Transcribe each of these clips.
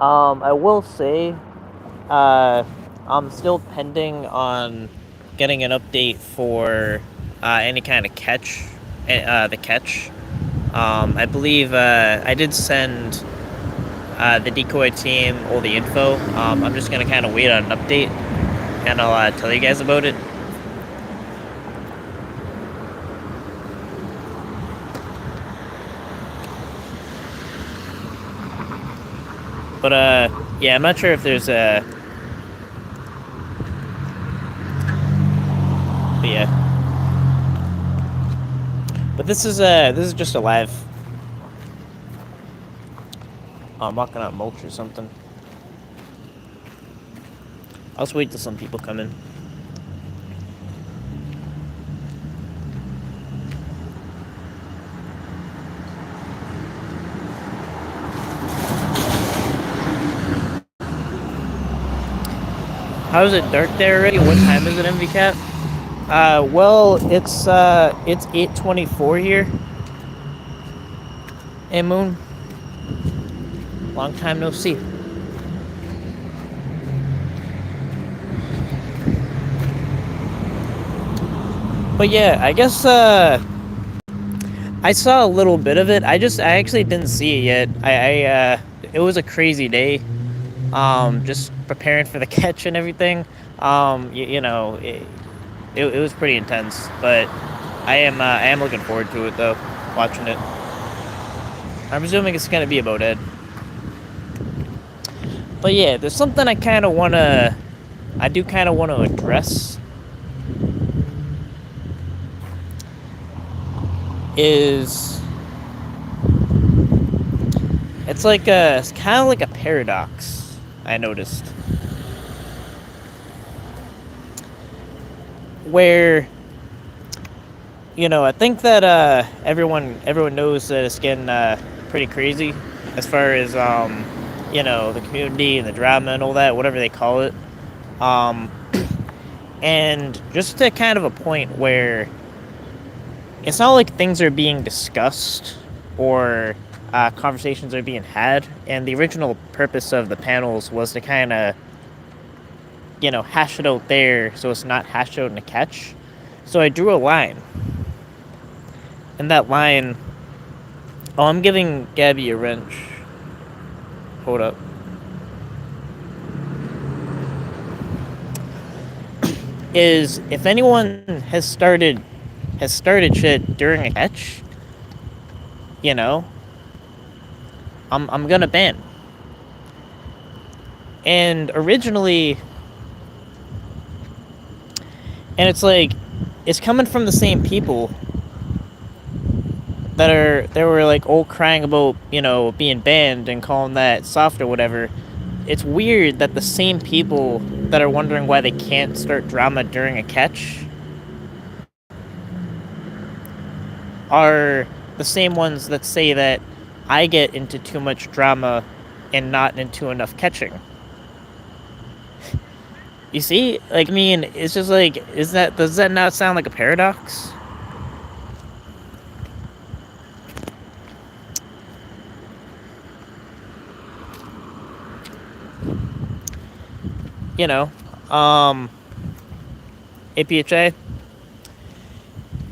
I will say, uh, I'm still pending on getting an update for any kind of catch, the catch. I believe I did send the decoy team all the info. I'm just gonna kind of wait on an update, and I'll tell you guys about it. But yeah, I'm not sure if there's a. But yeah, but this is just a live. I'm walking out mulch or something. I'll just wait till some people come in. How is it dark there already? What time is it, MVCat? Well, it's 8:24 here. Hey, Moon. Long time no see. But yeah, I guess I saw a little bit of it. I actually didn't see it yet. It was a crazy day. Just preparing for the catch and everything. It was pretty intense, but I am looking forward to it though, watching it. I'm assuming it's gonna be about Ed. But yeah, there's something I do kind of want to address. Is it's kind of like a paradox. I noticed where I think that everyone knows that it's getting pretty crazy as far as the community and the drama and all that, whatever they call it. Um, and just to kind of a point where it's not like things are being discussed or conversations are being had. And the original purpose of the panels was to kind of, hash it out there so it's not hashed out in a catch. So I drew a line. And that line, oh, I'm giving Gabby a wrench. Hold up. Is if anyone has started shit during a catch, I'm gonna ban. And originally, and it's coming from the same people they were like all crying about being banned and calling that soft or whatever. It's weird that the same people that are wondering why they can't start drama during a catch are the same ones that say that I get into too much drama and not into enough catching. You see? Like, I mean, it's just like, does that not sound like a paradox? You know, APHA.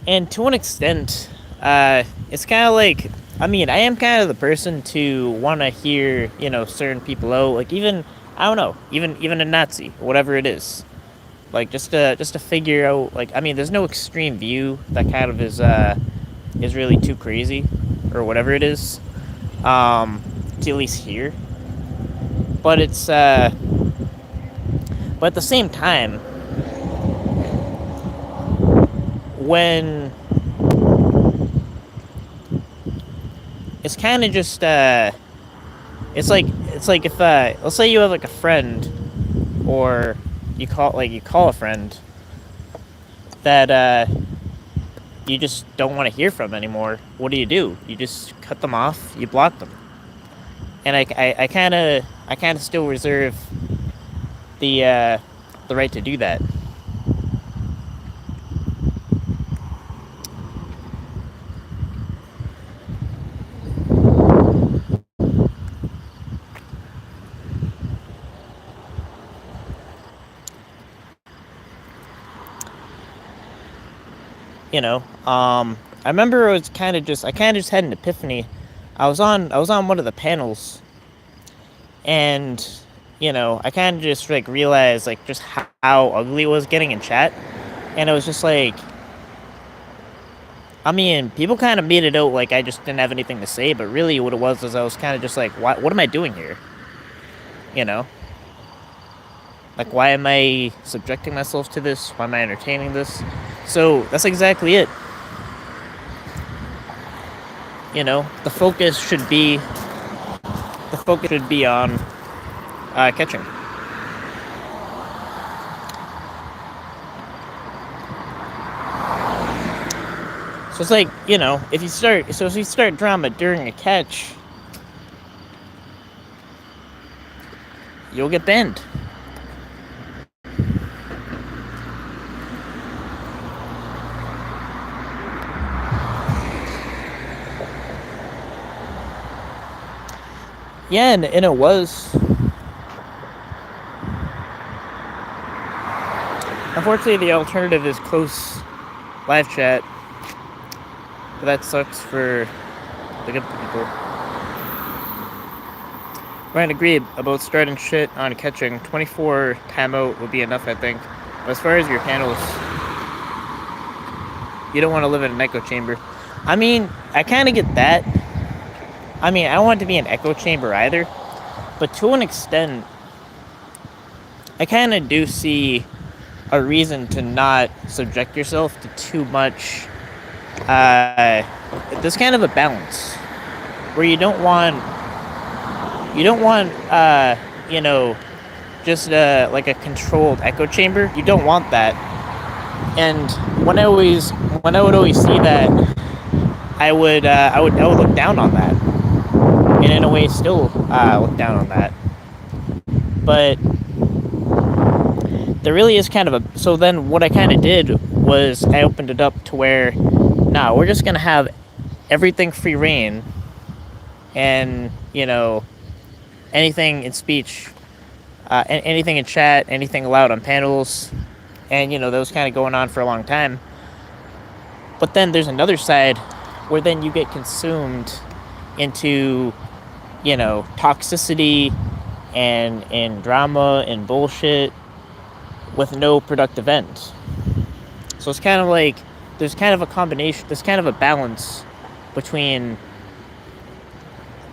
And to an extent, it's kind of like, I mean, I am kind of the person to want to hear, certain people out. Like, even, I don't know, even a Nazi, whatever it is. Like, just to figure out, like, I mean, there's no extreme view that kind of is really too crazy, or whatever it is, to at least hear. But but at the same time, when it's kind of just it's like if let's say you have like a friend, or you call a friend that you just don't want to hear from anymore. What do? You just cut them off, you block them. And I kind of still reserve the right to do that. You know, I remember it was kind of just I kind of just had an epiphany. I was on one of the panels, and I kind of just like realized like just how ugly it was getting in chat, and it was just like, I mean, people kind of made it out like I just didn't have anything to say, but really what it was I was kind of just like, what am I doing here? You know, like why am I subjecting myself to this? Why am I entertaining this? So that's exactly it. The focus should be on catching. So it's like, if you start drama during a catch, you'll get banned. Yeah, and it was. Unfortunately, the alternative is close live chat. But that sucks for the good people. Ryan agreed about starting shit on catching. 24 timeout would be enough, I think. But as far as your panels, you don't want to live in an echo chamber. I mean, I kind of get that. I mean, I don't want to be an echo chamber either. But to an extent, I kind of do see a reason to not subject yourself to too much. There's kind of a balance where you don't want just like a controlled echo chamber. You don't want that. And when I would always see that, I would look down on that, and in a way still look down on that. But there really is kind of a. So then what I kind of did was I opened it up to where, nah, we're just gonna have everything free reign, and anything in speech, anything in chat, anything allowed on panels, and that was kind of going on for a long time. But then there's another side where then you get consumed into toxicity and drama and bullshit with no productive end. So it's kind of like there's kind of a combination, there's kind of a balance between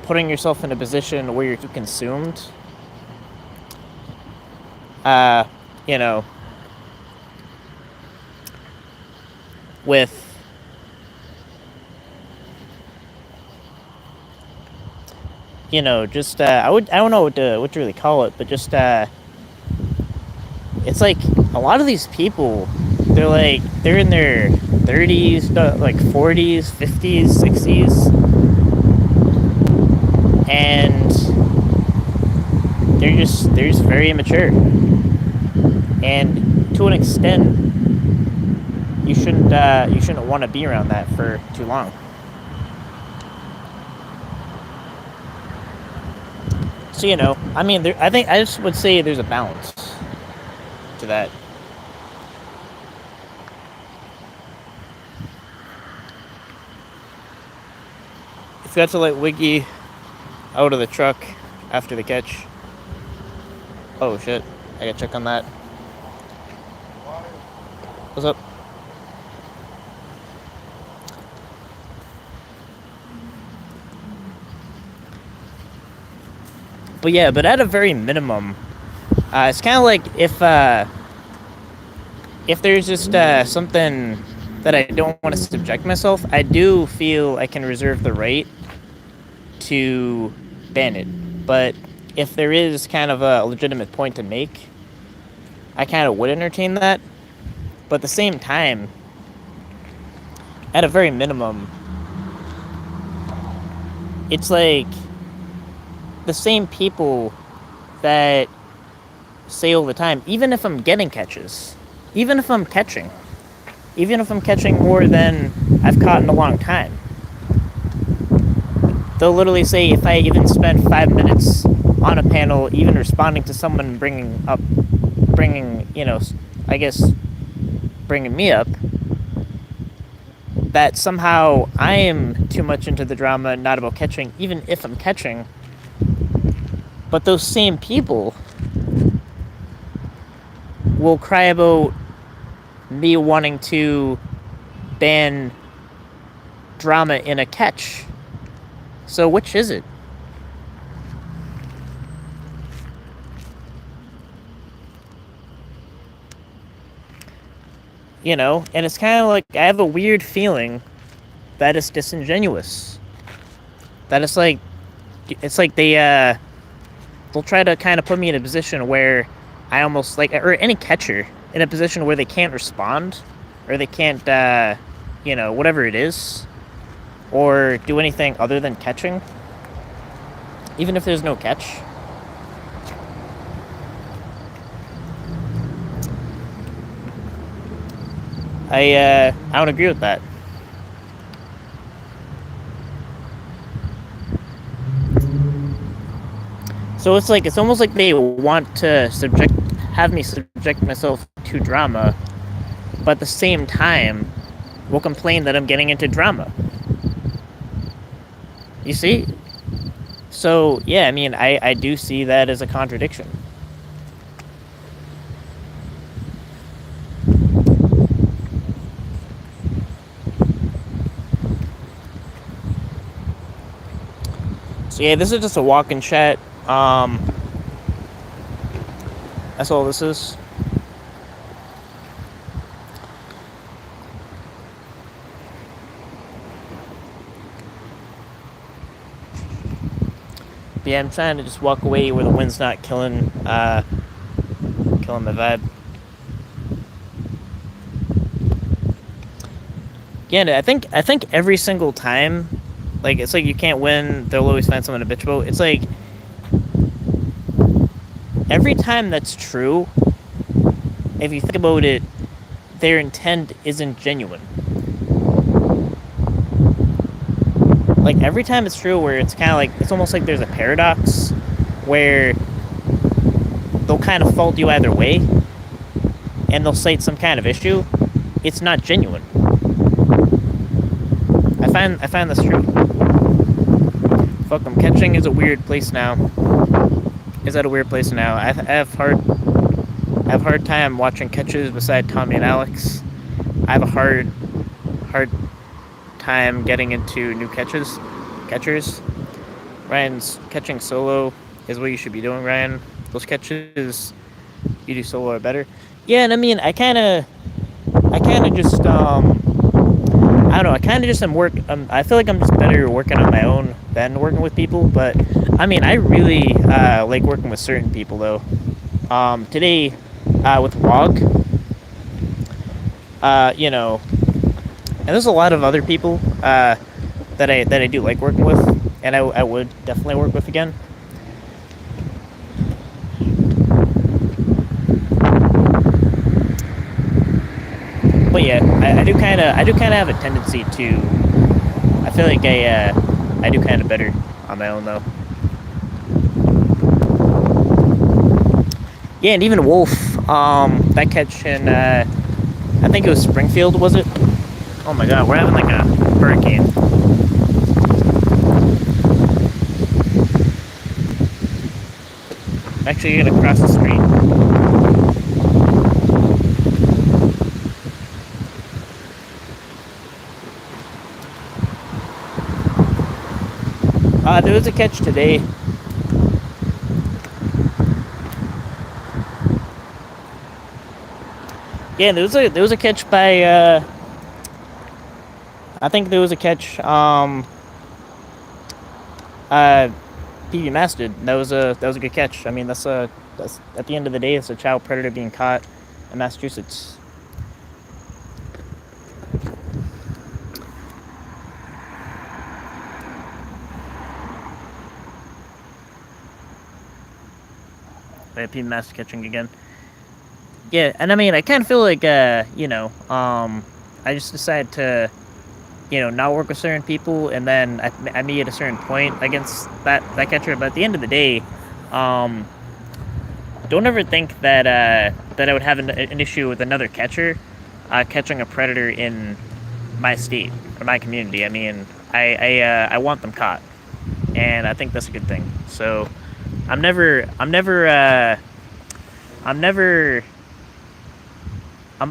putting yourself in a position where you're too consumed, with just I don't know what to really call it, but just it's like a lot of these people, they're in their 30s, like 40s, 50s, 60s, and they're just very immature. And to an extent, you shouldn't want to be around that for too long. So I mean, I think I just would say there's a balance to that. If you got to let Wiggy out of the truck after the catch. Oh shit, I gotta check on that. What's up? But yeah, but at a very minimum, it's kind of like if there's just something that I don't want to subject myself, I do feel I can reserve the right to ban it. But if there is kind of a legitimate point to make, I kind of would entertain that. But at the same time, at a very minimum, it's like the same people that say all the time, even if I'm getting catches, even if I'm catching more than I've caught in a long time, they'll literally say if I even spend 5 minutes on a panel, even responding to someone bringing me up, that somehow I am too much into the drama, not about catching, even if I'm catching. But those same people will cry about me wanting to ban drama in a catch. So which is it? And it's kind of like I have a weird feeling that it's disingenuous. That it's like they'll try to kind of put me in a position where I almost like, or any catcher in a position where they can't respond, or they can't, whatever it is, or do anything other than catching, even if there's no catch. I don't agree with that. So it's almost like they want to have me subject myself to drama, but at the same time, will complain that I'm getting into drama. You see? So yeah, I mean, I do see that as a contradiction. So yeah, this is just a walk-in chat. That's all this is. But yeah, I'm trying to just walk away where the wind's not killing the vibe. Yeah, I think every single time, like, it's like you can't win, they'll always find someone to bitch about. It's like every time that's true, if you think about it, their intent isn't genuine. Like, every time it's true, where it's kind of like, it's almost like there's a paradox where they'll kind of fault you either way, and they'll cite some kind of issue. It's not genuine. I find this true. Fuck them. Catching is a weird place now. Is that a weird place now? I have hard time watching catches beside Tommy and Alex. I have a hard time getting into new catchers. Ryan's catching solo is what you should be doing, Ryan. Those catches you do solo are better. Yeah, and I mean, I kind of just I don't know. I kind of just I feel like I'm just better working on my own than working with people. But I mean, I really like working with certain people though. Today with Rog, and there's a lot of other people that I do like working with, and I would definitely work with again. But yeah, I do kind of have a tendency to. I feel like I do kind of better on my own though. Yeah, and even Wolf, that catch in I think it was Springfield, was it? Oh my god, we're having like a hurricane. I'm actually gonna cross the street. There was a catch today. Yeah, there was a catch by I think there was a catch PB Mass did. That was a good catch. I mean, that's at the end of the day, it's a child predator being caught in Massachusetts. PB Mass catching again. Yeah, and I mean, I kind of feel like I just decided to not work with certain people, and then I made at a certain point against that catcher. But at the end of the day, don't ever think that I would have an issue with another catcher catching a predator in my state or my community. I mean, I want them caught, and I think that's a good thing. So I'm never I'm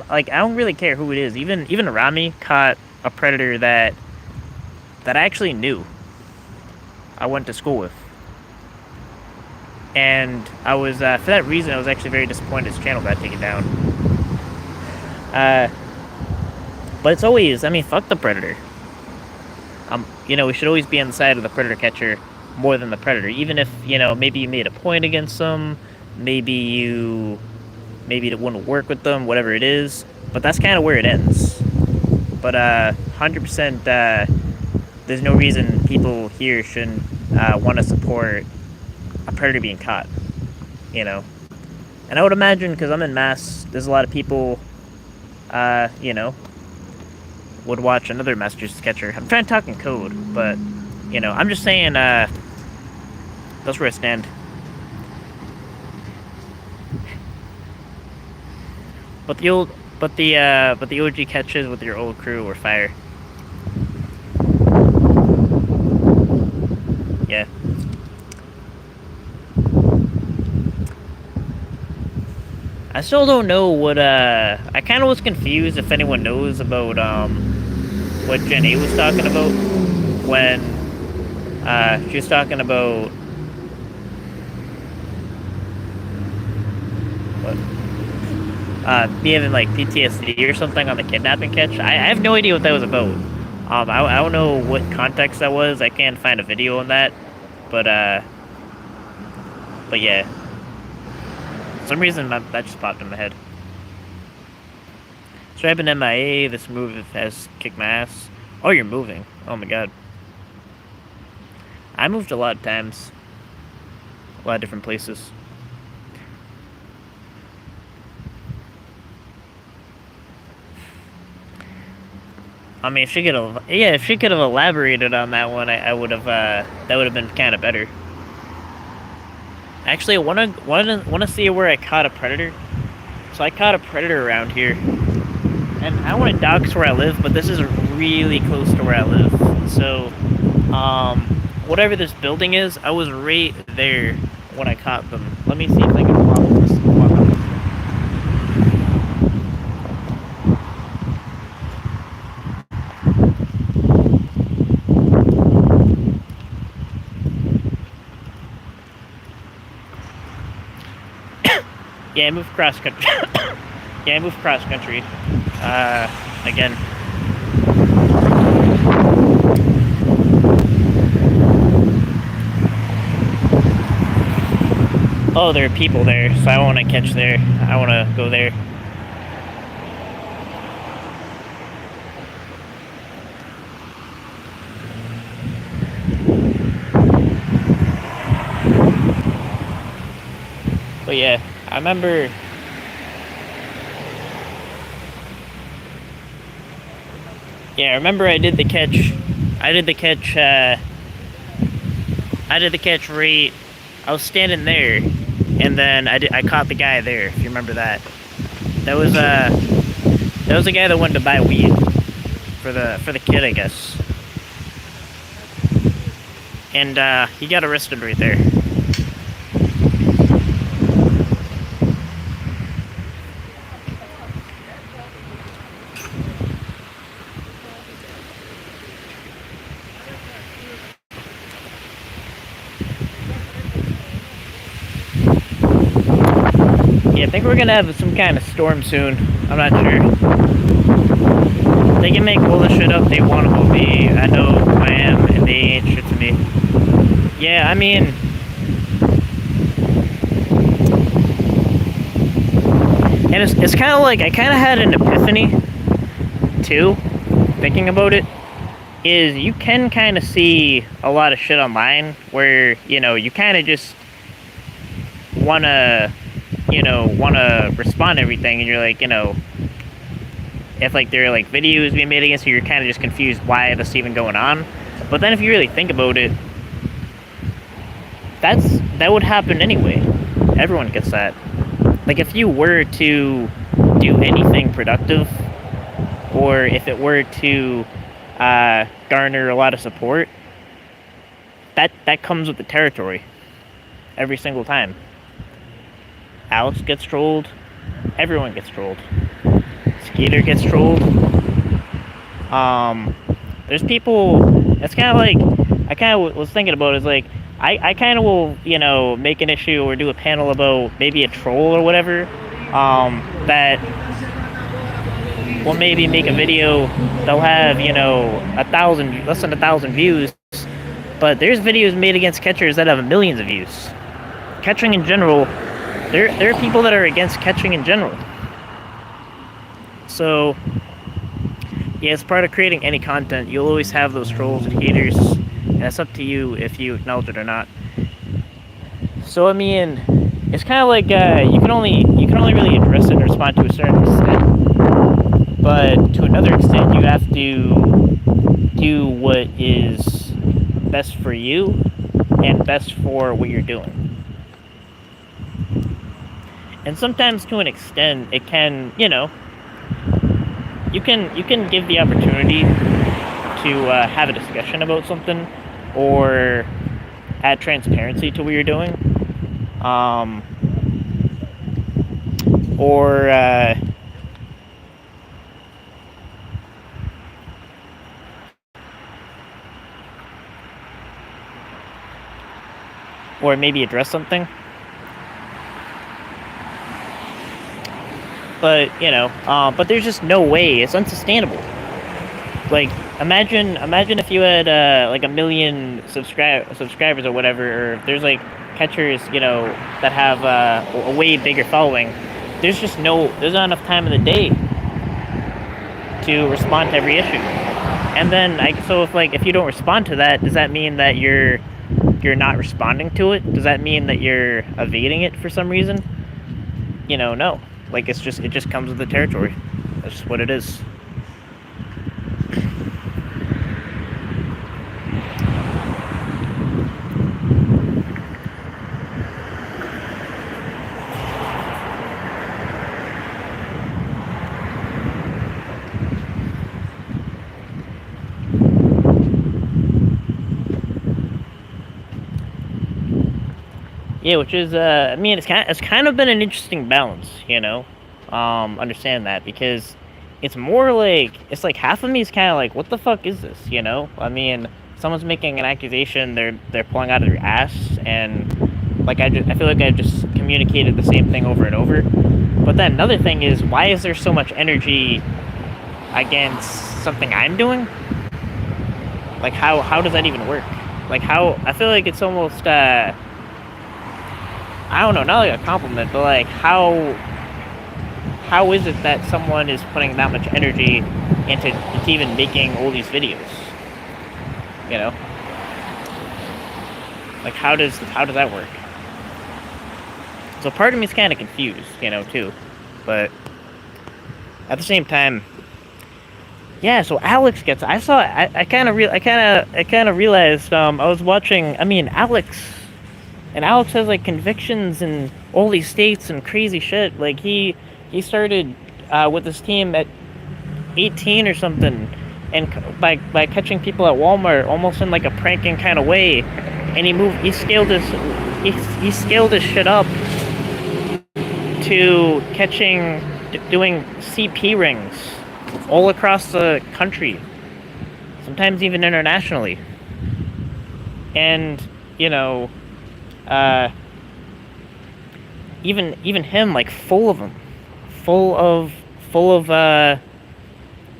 like I don't really care who it is. Even Rami caught a predator that I actually knew. I went to school with, and I was for that reason I was actually very disappointed his channel got taken down. Uh, but it's always, I mean, fuck the predator. We should always be on the side of the predator catcher more than the predator, even if maybe you made a point against them, maybe it wouldn't work with them, whatever it is. But that's kind of where it ends. But 100%, there's no reason people here shouldn't want to support a predator being caught. And I would imagine, because I'm in Mass, there's a lot of people, would watch another Massachusetts catcher. I'm trying to talk in code, but I'm just saying, that's where I stand. But the OG catches with your old crew were fire. Yeah. I still don't know what I kind of was confused if anyone knows about what Jen A was talking about when she was talking about me having like PTSD or something on the kidnapping catch. I have no idea what that was about. I don't know what context that was. I can't find a video on that, but yeah. For some reason that just popped in my head. So I've been MIA. This move has kicked my ass. Oh, you're moving. Oh my god. I moved a lot of times. A lot of different places. I mean, if she could have elaborated on that one, I would have. That would have been kind of better. Actually, I wanna see where I caught a predator. So I caught a predator around here, and I want to dox where I live, but this is really close to where I live. So, whatever this building is, I was right there when I caught them. Let me see if I can walk this. Yeah, I moved cross country. Again. Oh, there are people there, so I want to catch there. I want to go there. But yeah, I remember. Yeah, I remember I did the catch. I did the catch right. I was standing there, and then I caught the guy there. If you remember that, that was the guy that wanted to buy weed for the kid, I guess. And he got arrested right there. I think we're gonna have some kind of storm soon. I'm not sure. They can make all the shit up they want about me. I know I am, and they ain't shit to me. Yeah, I mean, and it's kind of like I kind of had an epiphany too, thinking about it. Is you can kind of see a lot of shit online where you kind of just wanna respond to everything, and you're like, if like there are like videos being made against you, you're kind of just confused why that's even going on. But then if you really think about it, that would happen anyway. Everyone gets that. Like if you were to do anything productive, or if it were to garner a lot of support, that comes with the territory every single time. Alex gets trolled. Everyone gets trolled. Skeeter gets trolled. There's people. It's kind of like I kind of was thinking about. Is like I kind of will make an issue or do a panel about maybe a troll or whatever. That will maybe make a video. They'll have 1,000, less than 1,000 views. But there's videos made against catchers that have millions of views. Catching in general, there are people that are against catching in general. So, yeah, it's part of creating any content. You'll always have those trolls and haters, and it's up to you if you acknowledge it or not. So, I mean, it's kind of like you can only really address it and respond to a certain extent. But to another extent, you have to do what is best for you and best for what you're doing. And sometimes to an extent it can, you can give the opportunity to have a discussion about something or add transparency to what you're doing. Or maybe address something. But, but there's just no way. It's unsustainable. Like, imagine if you had, like, 1 million subscribers or whatever, or there's, like, catchers, that have a way bigger following. There's not enough time in the day to respond to every issue. And then, if you don't respond to that, does that mean that you're not responding to it? Does that mean that you're evading it for some reason? No. Like, it just comes with the territory. That's just what it is. Yeah, which is, it's kind of been an interesting balance, understand that, because it's more like, it's like half of me is kind of like, what the fuck is this, someone's making an accusation, they're pulling out of their ass, and, like, I feel like I've just communicated the same thing over and over. But then another thing is, why is there so much energy against something I'm doing? Like, how does that even work? Like, I feel like it's almost, I don't know, not like a compliment, but like how is it that someone is putting that much energy into even making all these videos? Like how does that work? So part of me is kind of confused, too. But at the same time, yeah. So Alex gets. I kind of realized. I was watching. Alex has, like, convictions in all these states and crazy shit. Like, he started with this team at 18 or something, and by catching people at Walmart, almost in, like, a pranking kind of way. And he scaled his shit up to doing CP rings all across the country, sometimes even internationally. And, even him, like, full of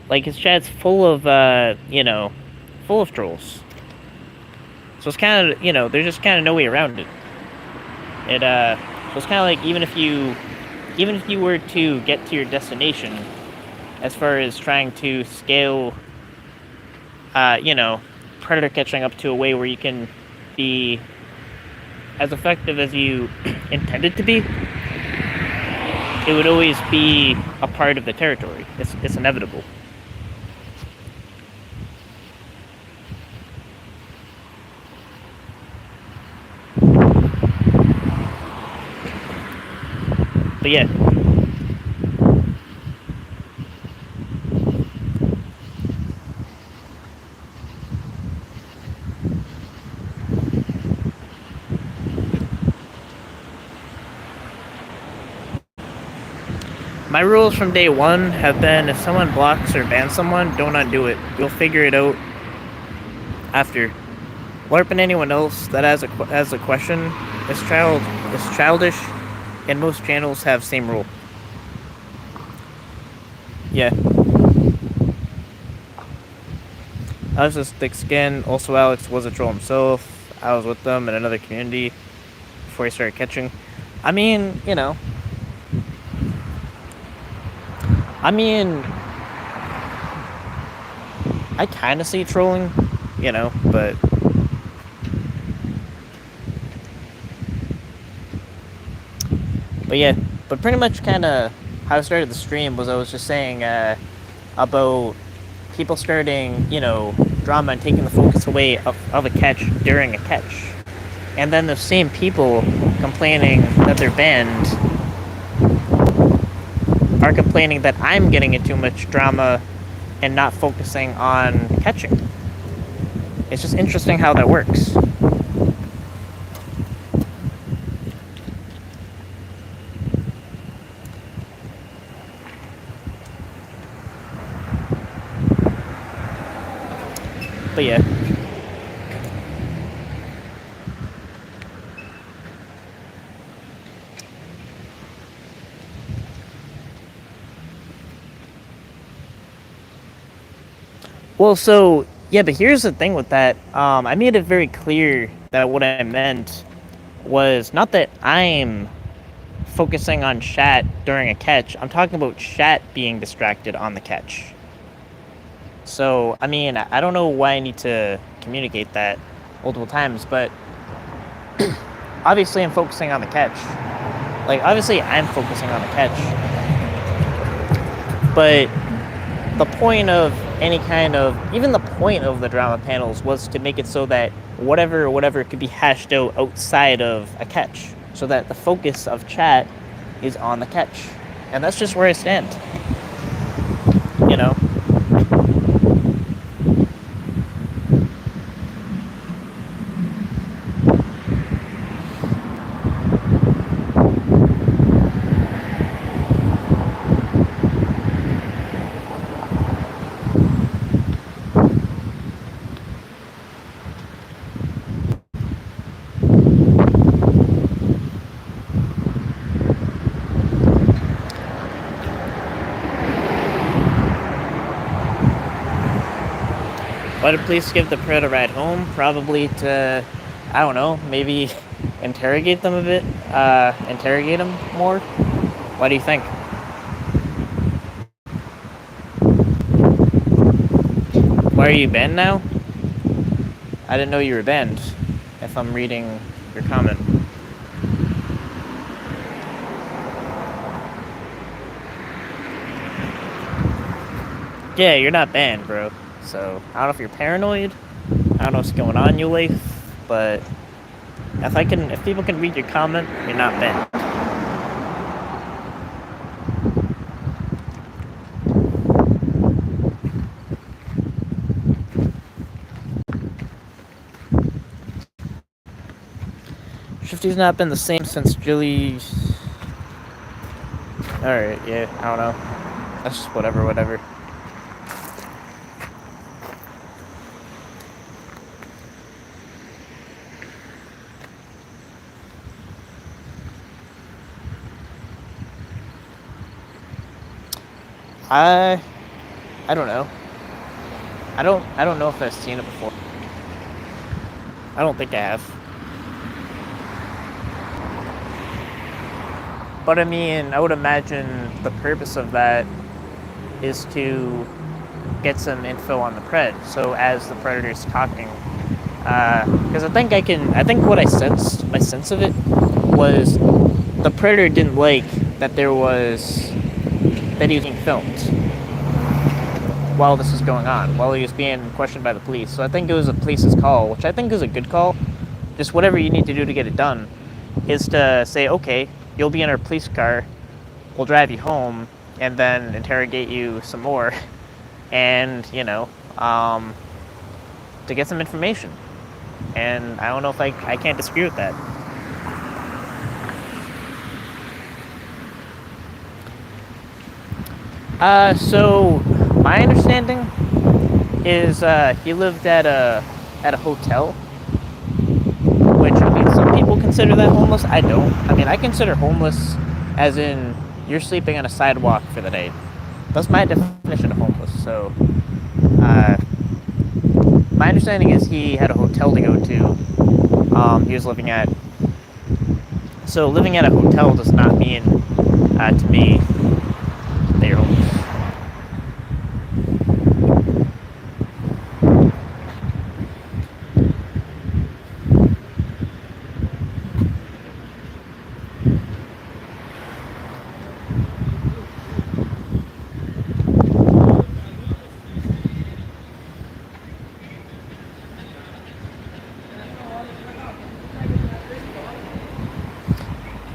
like, his chat's full of trolls. So it's kind of, there's just kind of no way around it. So it's kind of like, even if you were to get to your destination, as far as trying to scale, predator catching up to a way where you can be as effective as you intended to be, it would always be a part of the territory. It's inevitable. But yeah. My rules from day one have been if someone blocks or bans someone, don't undo it. You'll figure it out after. LARPing anyone else that has a question is childish, and most channels have same rule. Yeah. I was just thick skin. Also, Alex was a troll himself. I was with them in another community before he started catching. I mean, you know. I kind of see trolling, you know, but yeah, but pretty much kind of how I started the stream was I was just saying about people starting, you know, drama and taking the focus away of a catch during a catch. And then the same people complaining that they're banned are complaining that I'm getting into too much drama and not focusing on catching. It's just interesting how that works. But yeah. Well, so, yeah, but here's the thing with that. I made it very clear that what I meant was not that I'm focusing on chat during a catch. I'm talking about chat being distracted on the catch. So, I mean, I don't know why I need to communicate that multiple times, but obviously I'm focusing on the catch. Like, obviously I'm focusing on the catch. But the point of any kind of, even the point of the drama panels was to make it so that whatever could be hashed out outside of a catch, so that the focus of chat is on the catch. And that's just where I stand. You know? Why did police give the Pred a ride home? Probably to, I don't know, maybe interrogate them a bit, interrogate them more. What do you think? Why are you banned now? I didn't know you were banned, if I'm reading your comment. Yeah, you're not banned, bro. So, I don't know if you're paranoid. I don't know what's going on in your life, but if people can read your comment, you're not banned. Shifty's not been the same since Jilly. Alright, yeah, I don't know. That's just whatever. I don't know. I don't know if I've seen it before. I don't think I have. But I mean, I would imagine the purpose of that is to get some info on the pred. So as the predator's talking, because I think what my sense of it was the predator didn't like that he was being filmed while this was going on, while he was being questioned by the police. So I think it was the police's call, which I think is a good call. Just whatever you need to do to get it done is to say, okay, you'll be in our police car, we'll drive you home, and then interrogate you some more, and, you know, to get some information. And I don't know if I can't disagree with that. So my understanding is he lived at a hotel, which I mean some people consider that homeless. I don't. I mean I consider homeless as in you're sleeping on a sidewalk for the day. That's my definition of homeless. So uh, my understanding is he had a hotel to go to. He was living at. So living at a hotel does not mean to me that you're homeless.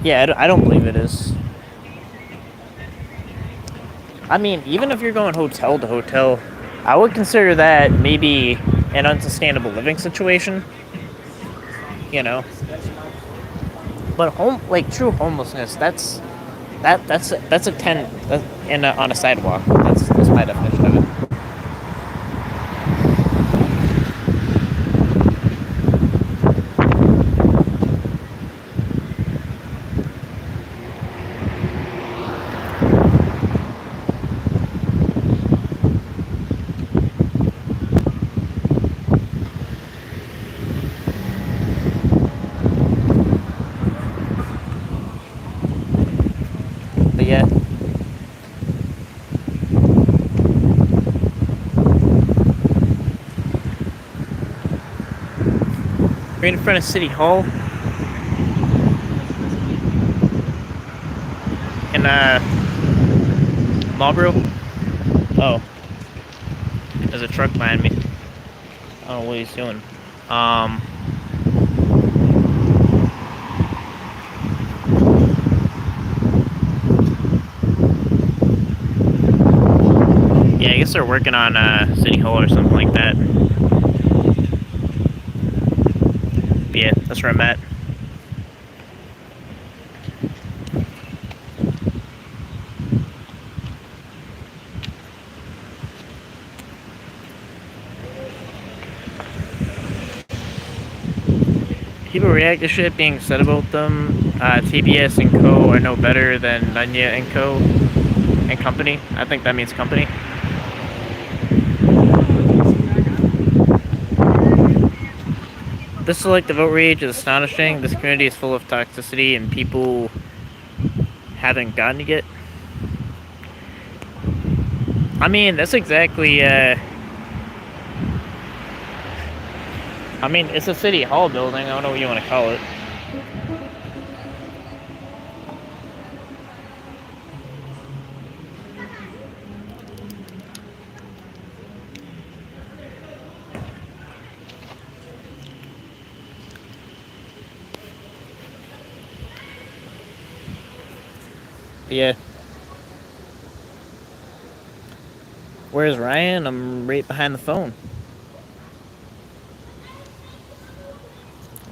Yeah, I don't believe it is. I mean, even if you're going hotel to hotel, I would consider that maybe an unsustainable living situation, you know. But home, like true homelessness, that's a tent on a sidewalk. That's my definition of it. But yeah, right in front of City Hall in Marlboro. Oh, there's a truck behind me. I don't know what he's doing. Um, yeah, I guess they're working on City Hall or something like that. But yeah, that's where I'm at. People react to shit being said about them. TBS and Co. are no better than Nunya and Co. and Company. I think that means company. This selective outrage is astonishing. This community is full of toxicity and people haven't gotten it yet. I mean, that's exactly. I mean, it's a city hall building. I don't know what you want to call it. But yeah. Where's Ryan? I'm right behind the phone.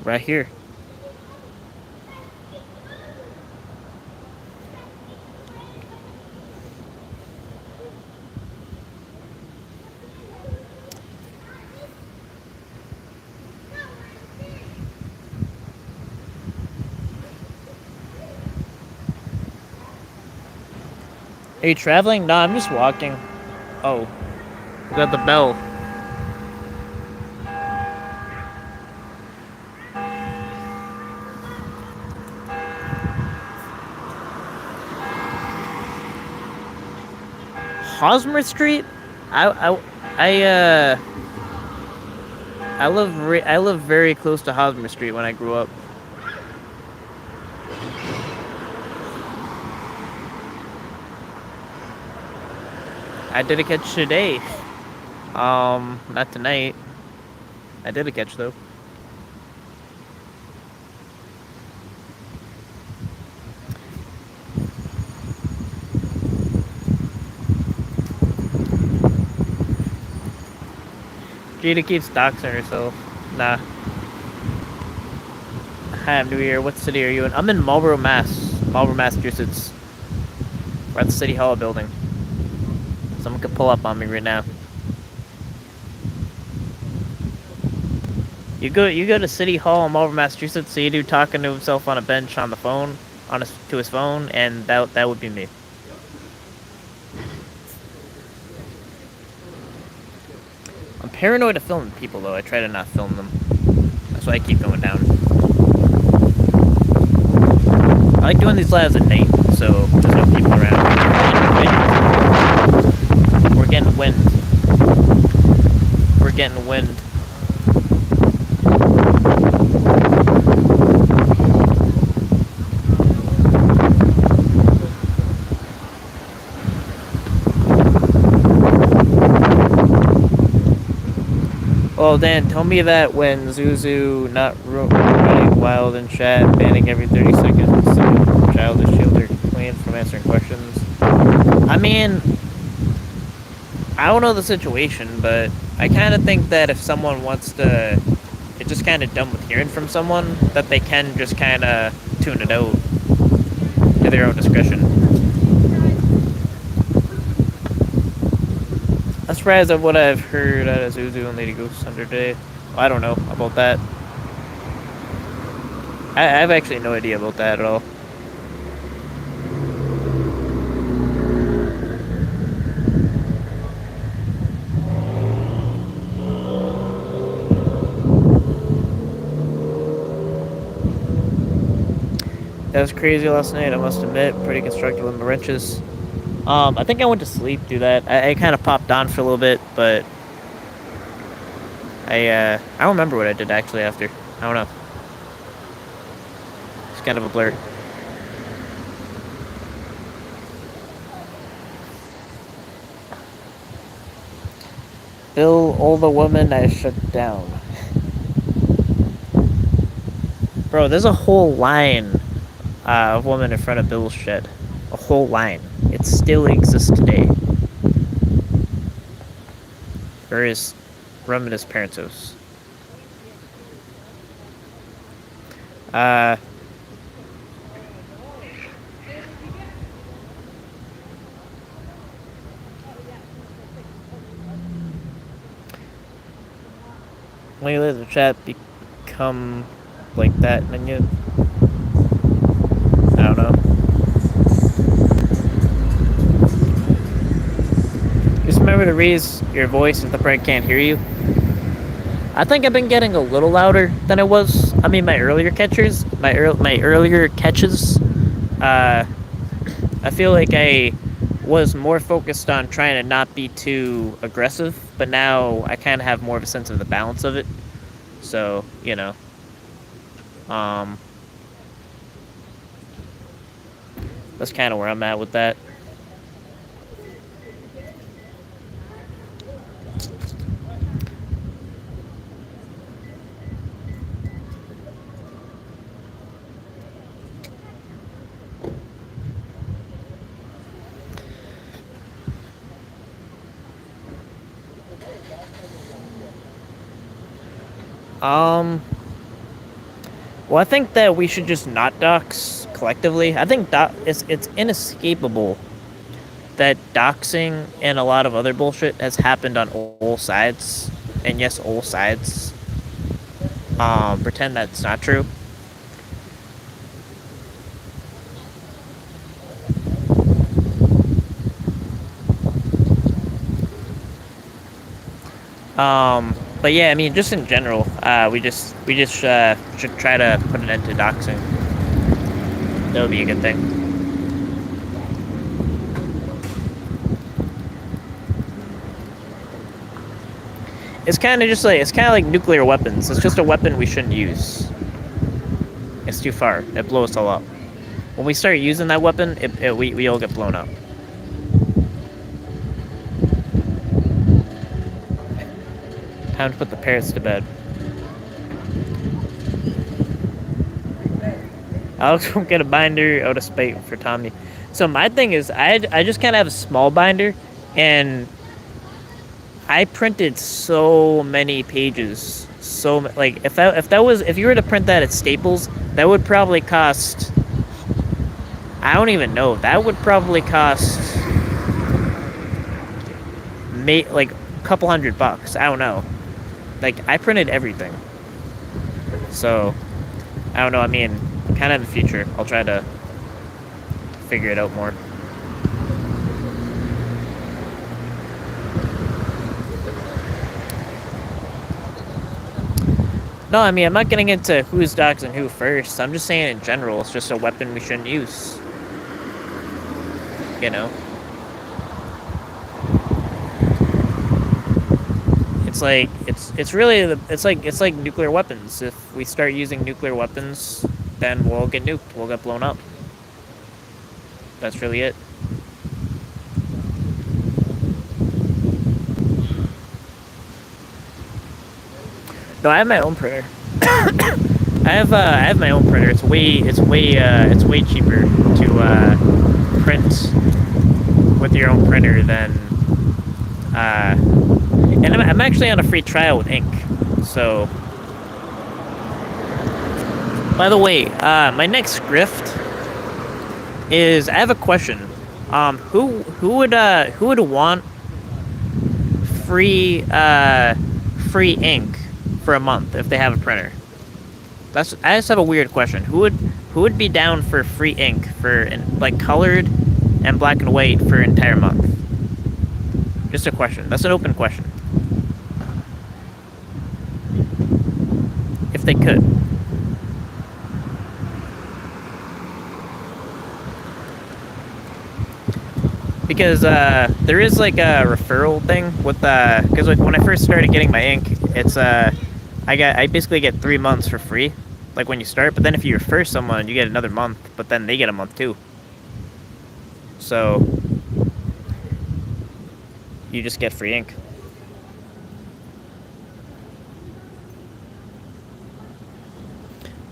Right here. Are you traveling? No, I'm just walking. Oh, we got the bell. Hosmer Street? I, I, I, I live very close to Hosmer Street when I grew up. I did a catch today. Not tonight. I did a catch though. Jada keeps doxing herself. Nah. Hi, I'm New Year. What city are you in? I'm in Marlboro, Massachusetts. We're at the City Hall building. Someone could pull up on me right now. You go to City Hall in Marlborough, Massachusetts, see a dude talking to himself on a bench on the phone, to his phone, and that would be me. I'm paranoid of filming people though. I try to not film them. That's why I keep going down. I like doing these lives at night, so there's no people around. We're getting wind. We're getting wind. Well, Dan, tell me that when Zuzu not running wild in chat, banning every 30 seconds, childish shield or queen from answering questions. I mean, I don't know the situation, but I kind of think that if someone wants to, it's just kind of done with hearing from someone, that they can just kind of tune it out to their own discretion. I'm surprised at what I've heard out of Zuzu and Lady Ghost Under Day. Well, I don't know about that. I have actually no idea about that at all. That was crazy last night, I must admit. Pretty constructive with my wrenches. I think I went to sleep, do that. I kind of popped on for a little bit, but I don't remember what I did actually after. I don't know. It's kind of a blur. Bill, all the women I shut down. Bro, there's a whole line of women in front of Bill's shed. A whole line. It still exists today. Where is room at his parents' house? When you let the chat become like that, then you... I don't know. Just remember to raise your voice if the bird can't hear you. I think I've been getting a little louder than I was. I mean, my earlier catches. I feel like I was more focused on trying to not be too aggressive, but now I kind of have more of a sense of the balance of it. So, you know, that's kind of where I'm at with that. Well, I think that we should just not dox collectively. I think it's inescapable that doxing and a lot of other bullshit has happened on all sides. And yes, all sides. Pretend that's not true. But yeah, I mean, just in general, we just should try to put an end to doxing. That would be a good thing. It's kind of like nuclear weapons. It's just a weapon we shouldn't use. It's too far. It blows us all up. When we start using that weapon, we all get blown up. Time to put the parrots to bed. Alex won't get a binder out of spite for Tommy. So my thing is, I just kind of have a small binder, and I printed so many pages. So like if you were to print that at Staples, that would probably cost. I don't even know. That would probably cost like a couple $100. I don't know. Like I printed everything, so I don't know. I mean, kind of in the future, I'll try to figure it out more. No, I mean, I'm not getting into who's doxing who first. I'm just saying in general, it's just a weapon we shouldn't use. You know? It's really it's like nuclear weapons. If we start using nuclear weapons, then we'll get nuked. We'll get blown up. That's really it. No, I have my own printer. I have my own printer. It's way cheaper to print with your own printer than and I'm actually on a free trial with ink. So, by the way, my next grift is I have a question. Who would want free free ink for a month if they have a printer? I just have a weird question. Who would be down for free ink for like colored and black and white for an entire month? Just a question. That's an open question. If they could. Because there is like a referral thing with because like when I first started getting my ink, it's I basically get 3 months for free, like when you start. But then if you refer someone, you get another month. But then they get a month too. So you just get free ink.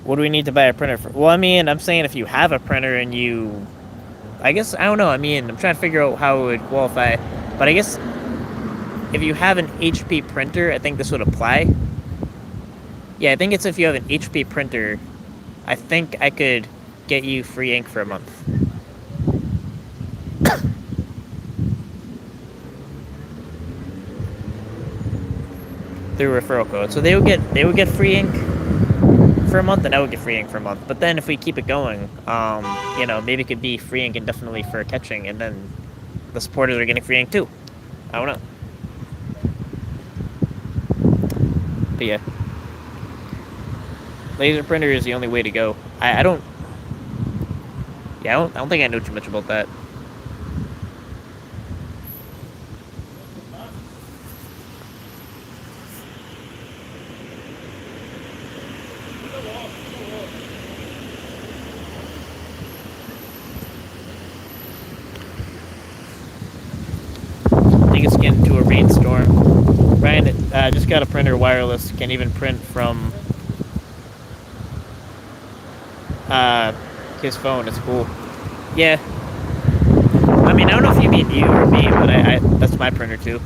What do we need to buy a printer for? Well, I mean, I'm saying if you have a printer and I guess, I don't know. I mean, I'm trying to figure out how it would qualify. But I guess if you have an HP printer, I think this would apply. Yeah, I think it's if you have an HP printer, I think I could get you free ink for a month. Through referral code. So they would get free ink for a month, and I would get free ink for a month. But then if we keep it going, maybe it could be free ink indefinitely for catching, and then the supporters are getting free ink too. I don't know. But yeah, laser printer is the only way to go. I don't think I know too much about that. I think it's getting to a rainstorm. Ryan just got a printer wireless. Can even print from his phone. It's cool. Yeah. I mean, I don't know if you mean you or me, but I that's my printer too.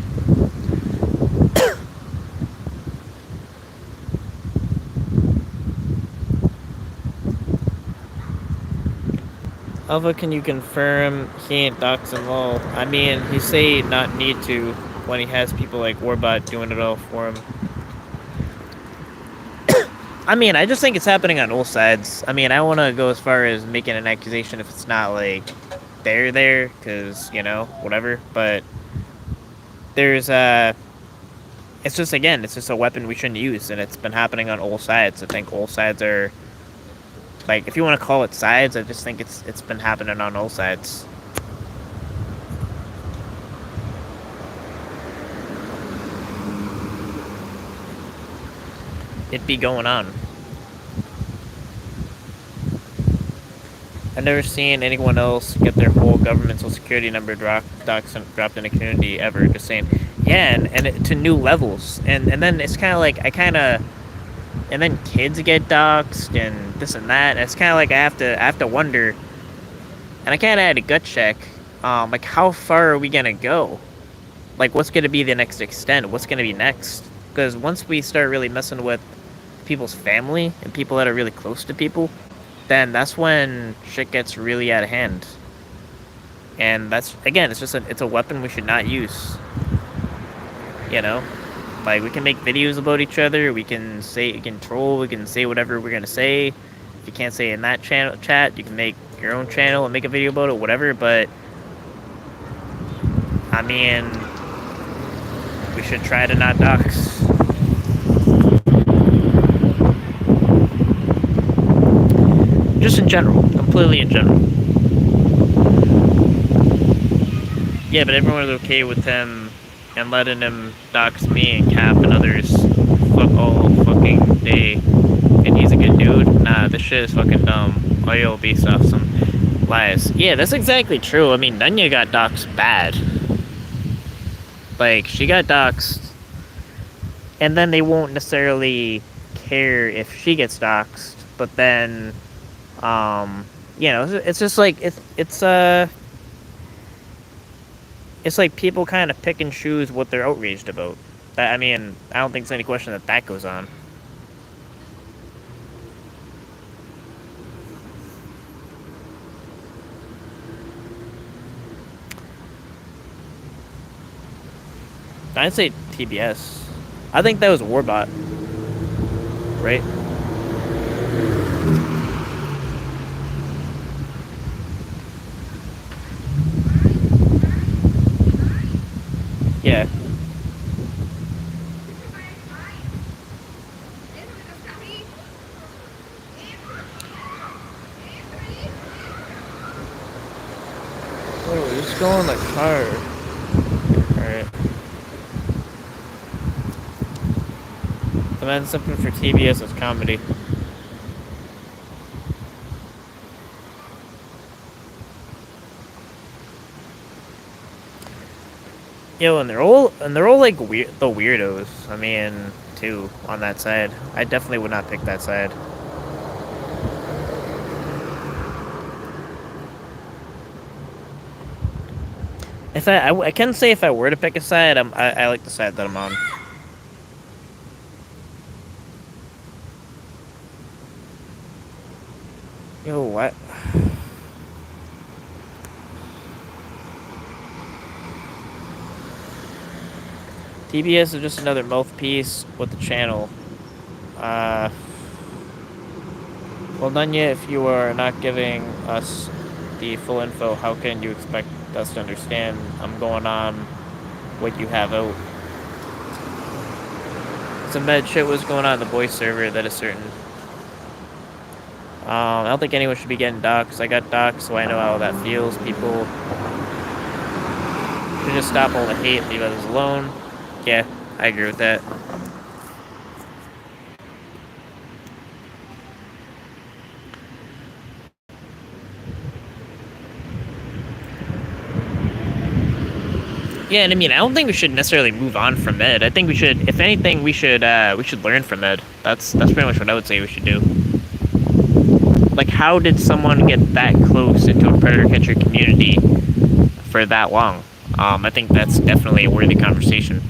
Alva, can you confirm he ain't doxing lol? I mean, he say not need to when he has people like Warbot doing it all for him. I mean, I just think it's happening on all sides. I mean, I want to go as far as making an accusation if it's not like they're there, because, whatever. But there's it's just, again, it's just a weapon we shouldn't use, and it's been happening on all sides. I think all sides are, like, if you want to call it sides, I just think it's been happening on all sides. It be going on. I've never seen anyone else get their whole government social security number dropped in a community ever. Just saying, yeah, and to new levels, and then it's kind of like and then kids get doxed and this and that. And it's kind of like I have to wonder, and I kind of had a gut check, like how far are we gonna go? Like what's gonna be the next extent? What's gonna be next? Because once we start really messing with people's family and people that are really close to people, then that's when shit gets really out of hand. And that's, again, it's a weapon we should not use. You know, like we can make videos about each other. We can troll. We can say whatever we're gonna say. If you can't say in that channel chat, you can make your own channel and make a video about it, whatever. But I mean, we should try to not dox. Just in general, completely in general. Yeah, but everyone was okay with him and letting him dox me and Cap and others all fucking day. And he's a good dude. Nah, this shit is fucking dumb. Oil based off some lies. Yeah, that's exactly true. I mean, Dunya got doxed bad. Like, she got doxed, and then they won't necessarily care if she gets doxed, but then, it's just like, it's like people kind of pick and choose what they're outraged about. I mean, I don't think there's any question that goes on. I'd say TBS. I think that was Warbot, right? Yeah. Oh, just go in the car. Alright. The man something for TBS is comedy. Yo, and they're all like the weirdos. I mean, too, on that side. I definitely would not pick that side. If I can say if I were to pick a side, I like the side that I'm on. Yo, what? TBS is just another mouthpiece with the channel. Well, Nunya, if you are not giving us the full info, how can you expect us to understand? I'm going on what you have out. Some bad shit was going on in the voice server, that is certain. I don't think anyone should be getting doxxed. I got doxxed, so I know how that feels. People should just stop all the hate, leave others alone. Yeah, I agree with that. Yeah, and I mean, I don't think we should necessarily move on from Ed. I think we should, if anything, we should learn from Ed. That's pretty much what I would say we should do. Like, how did someone get that close into a predator catcher community for that long? I think that's definitely a worthy conversation.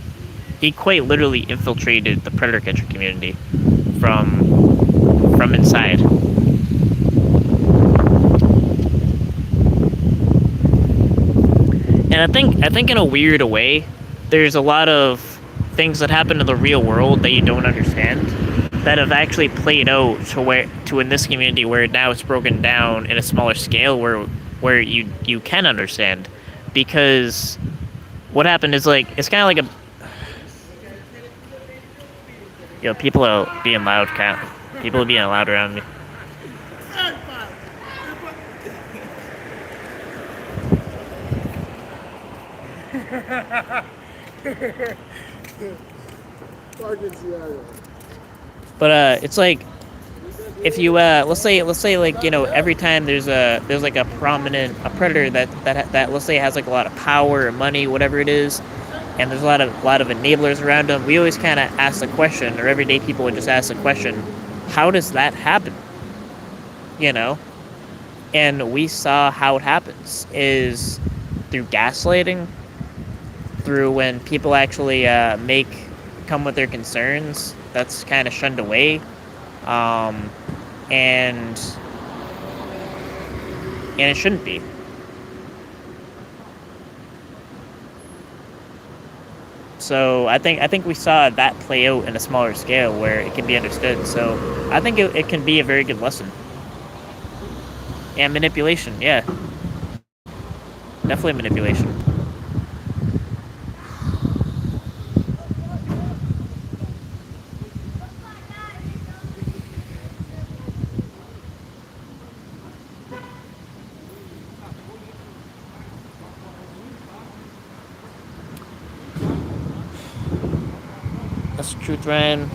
He quite literally infiltrated the predator catcher community from inside. And I think in a weird way, there's a lot of things that happen in the real world that you don't understand that have actually played out to in this community where now it's broken down in a smaller scale where you can understand. Because what happened is, like, it's kind of like people are being loud, people are being loud around me. But it's like, if you let's say like, every time there's like a predator that let's say has like a lot of power or money, whatever it is, and there's a lot of enablers around them, we always kind of ask the question, or everyday people would just ask the question, how does that happen? And we saw how it happens is through gaslighting, through when people actually come with their concerns. That's kind of shunned away, and it shouldn't be. So I think we saw that play out in a smaller scale where it can be understood. So I think it can be a very good lesson. And manipulation, yeah, definitely manipulation. That's the truth, Ryan.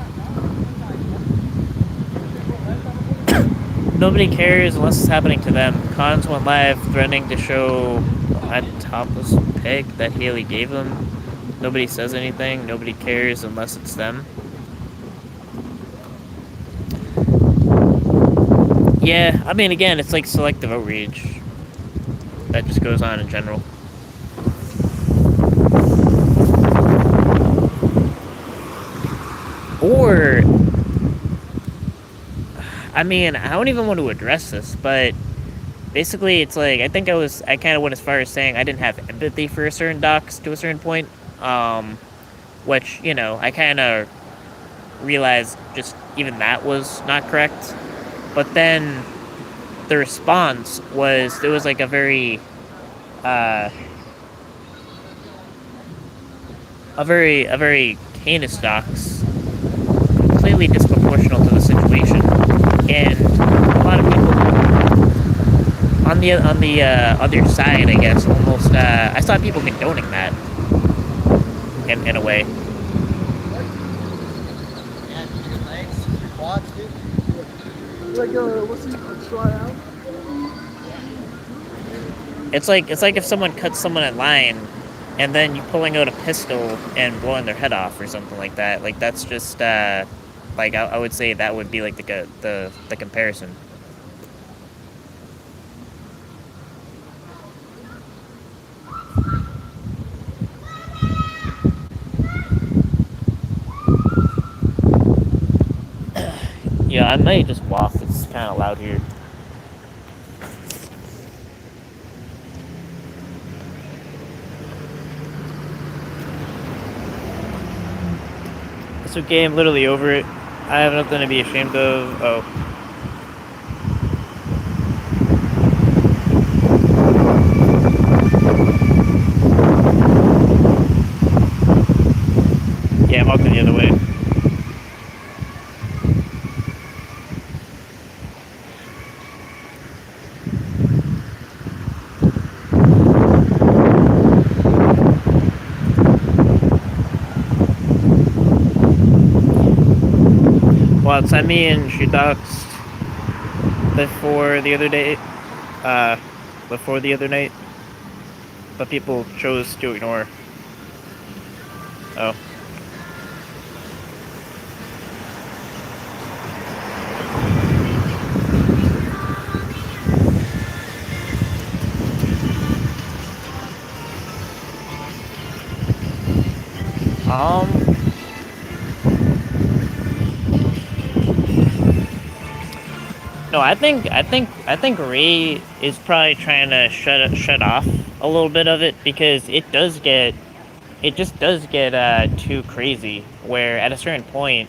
Nobody cares unless it's happening to them. Cons went live threatening to show a topless pic that Haley gave him. Nobody says anything. Nobody cares unless it's them. Yeah, I mean, again, it's like selective outrage that just goes on in general. Or, I mean, I don't even want to address this, but basically, it's like I kind of went as far as saying I didn't have empathy for a certain docs to a certain point, um, which I kind of realized just even that was not correct. But then the response was there was like uh, a very heinous dox, completely disproportional to the situation, and a lot of people on the other side, I guess, almost. I saw people condoning that in a way. It's like if someone cuts someone in line, and then you pulling out a pistol and blowing their head off or something like that. Like that's just like I would say that would be like the comparison. Yeah, I might just walk. It's kind of loud here. It's okay. I'm literally over it. I have nothing to be ashamed of. Oh, yeah, I'm walking the other way. Well, it's me and she doxed before the other day. Uh, before the other night, but people chose to ignore. Oh. Um. No, I think Ray is probably trying to shut off a little bit of it because it just does get too crazy. Where at a certain point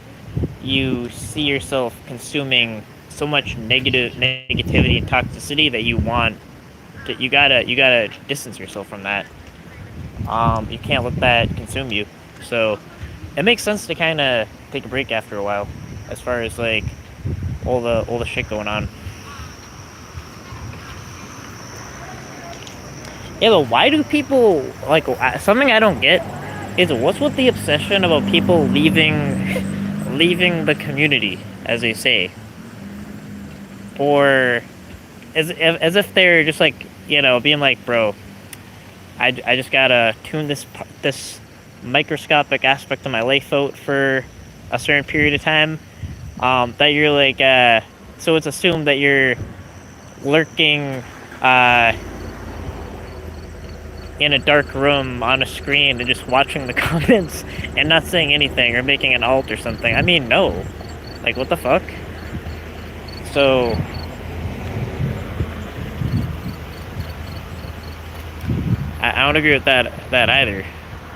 you see yourself consuming so much negativity and toxicity that you gotta distance yourself from that. You can't let that consume you. So it makes sense to kind of take a break after a while, as far as like all the shit going on. Yeah, but why do people like something I don't get is what's with the obsession about people leaving the community, as they say, or as if they're just like being like, bro, I just gotta tune this microscopic aspect of my life out for a certain period of time. That you're like, so it's assumed that you're lurking uh, in a dark room on a screen and just watching the comments and not saying anything or making an alt or something. I mean, no. Like, what the fuck? So, I don't agree with that either.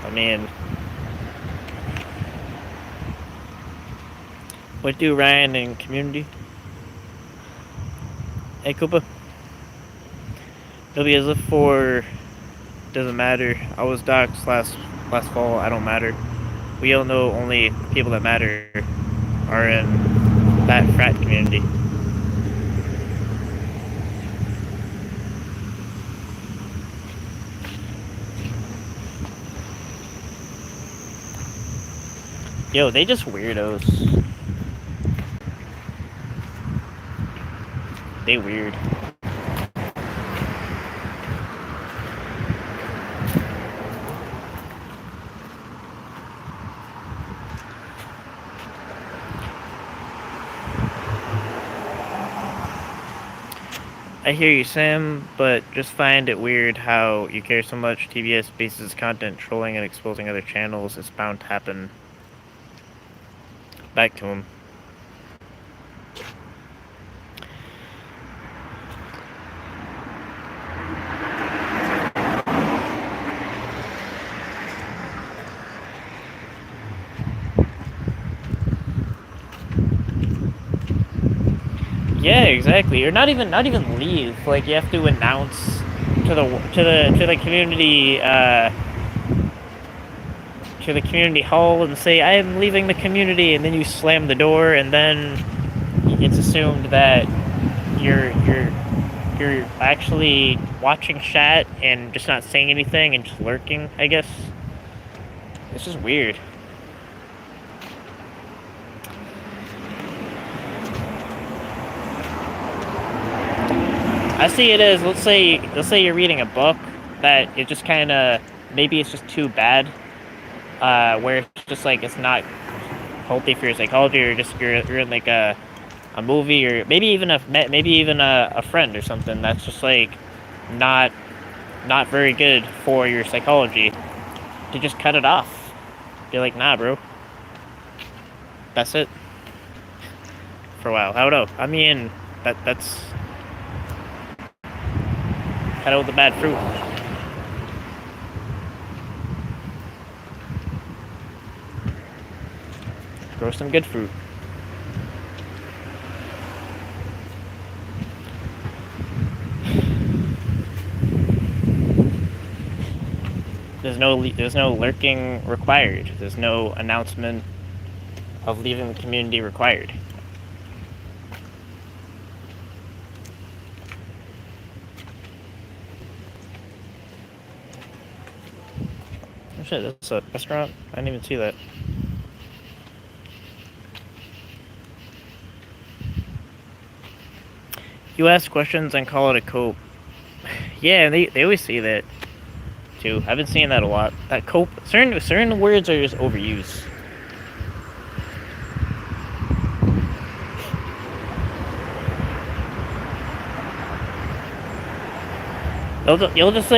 I mean, What do Ryan and community? Hey, Koopa. Nobody has lived for. Doesn't matter. I was doxxed last fall. I don't matter. We all know only people that matter are in that frat community. Yo, they just weirdos. They weird. I hear you, Sam, but just find it weird how you care so much. TBS bases content trolling and exposing other channels. It's bound to happen. Back to him. Yeah, exactly. Or not even leave. Like you have to announce to the community to the community hall and say I am leaving the community, and then you slam the door, and then it's assumed that you're actually watching chat and just not saying anything and just lurking. I guess it's just weird. I see it as let's say you're reading a book that it just kind of maybe it's just too bad, where it's just like it's not healthy for your psychology, or just you're in like a movie, or maybe even a friend or something that's just like not very good for your psychology, to just cut it off. Be like, nah, bro, that's it for a while. I don't know. I mean, that's cut out the bad fruit. Grow some good fruit. There's no lurking required. There's no announcement of leaving the community required. Oh shit, that's a restaurant? I didn't even see that. You ask questions and call it a cope. Yeah, they always say that too. I've been seeing that a lot. That cope, certain words are just overused. You'll just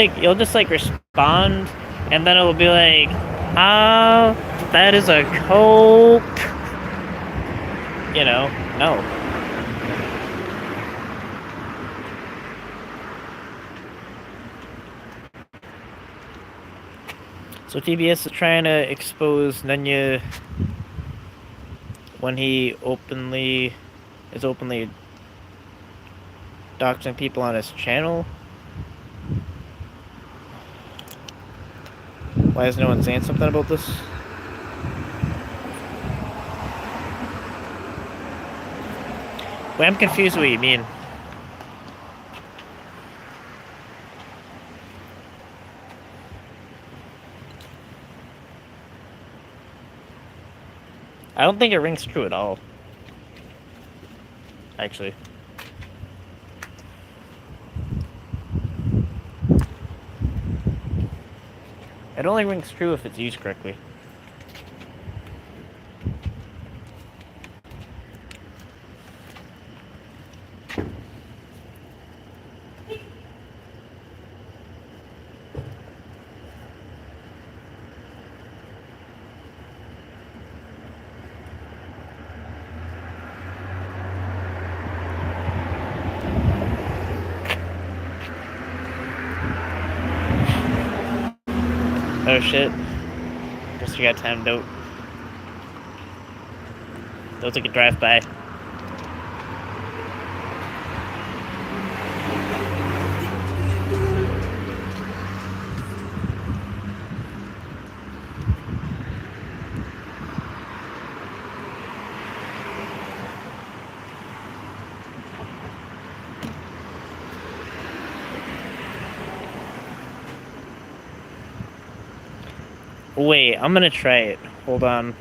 like respond, and then it'll be like, ah, that is a cope. You know, no. So TBS is trying to expose Nunya when he is openly doxing people on his channel. Why is no one saying something about this? Wait, I'm confused what you mean. I don't think it rings true at all. Actually. It only rings true if it's used correctly. Oh shit. Guess we got timed out. That was like a drive-by. Wait, I'm gonna try it. Hold on.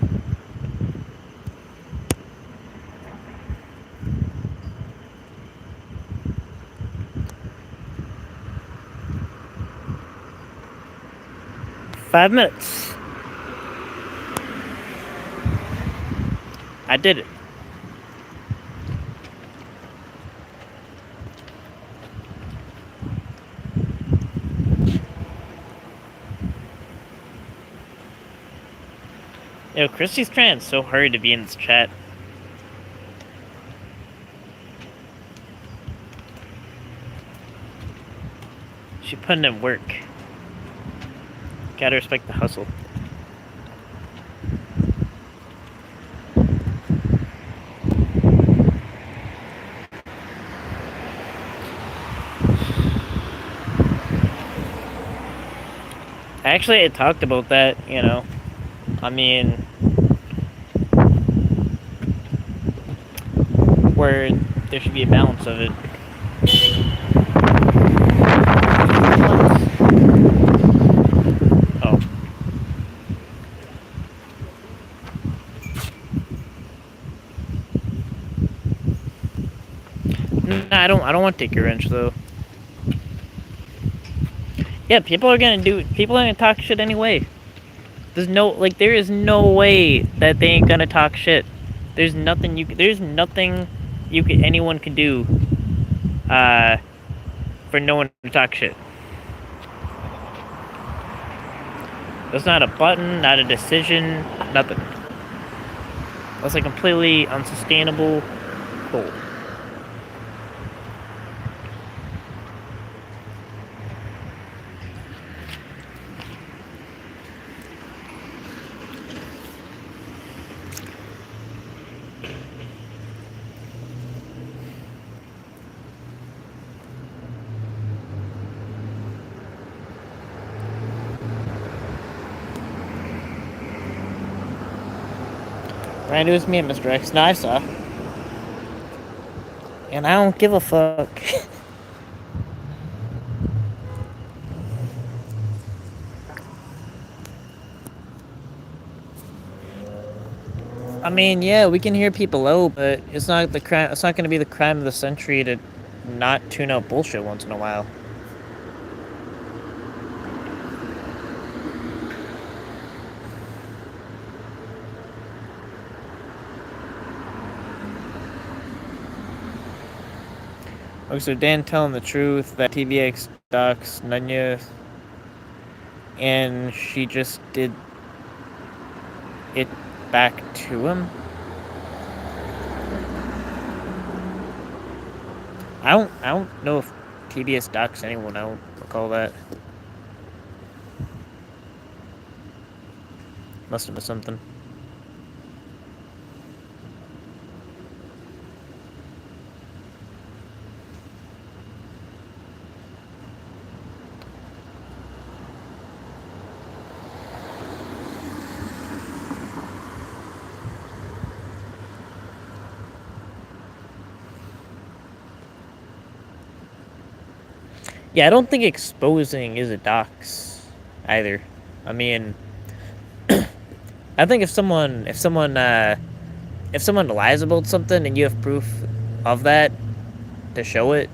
Five minutes. I did it. Yo, Christy's trying so hard to be in this chat. She putting in work. Gotta respect the hustle. Actually, I talked about that, you know. I mean, where there should be a balance of it. Oh. Nah, I don't want to take your wrench though. Yeah, people are gonna talk shit anyway. There is no way that they ain't gonna talk shit. There's nothing anyone can do, for no one to talk shit. There's not a button, not a decision, nothing. That's a completely unsustainable goal. Right, it was me and Mr. X. No, I saw. And I don't give a fuck. I mean, yeah, we can hear people out, but it's not going to be the crime of the century to not tune out bullshit once in a while. Okay, so Dan telling the truth that TVX docs Nanya, and she just did it back to him. I don't know if TBS docs anyone. I don't recall that. Must have been something. Yeah, I don't think exposing is a dox either. I mean, I think if someone lies about something and you have proof of that to show it,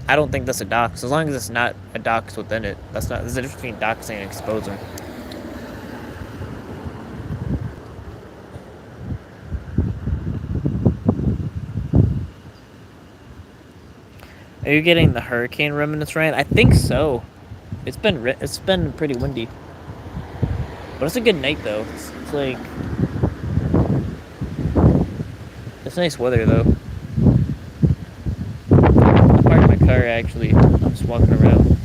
I don't think that's a dox. As long as it's not a dox within it, there's a difference between doxing and exposing. Are you getting the hurricane remnants rain? I think so. It's been pretty windy, but it's a good night though. It's like it's nice weather though. I parked my car actually. I'm just walking around.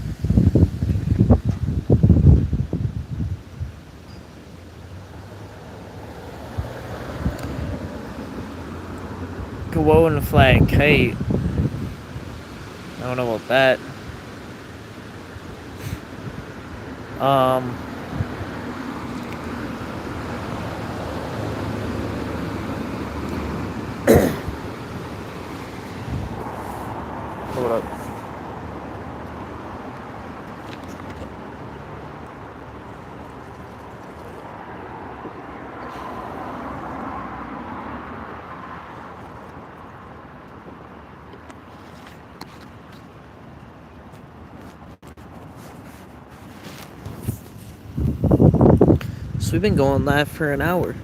Whoa and a flying kite. I don't know about that. Um, hold up. So we've been going live for an hour.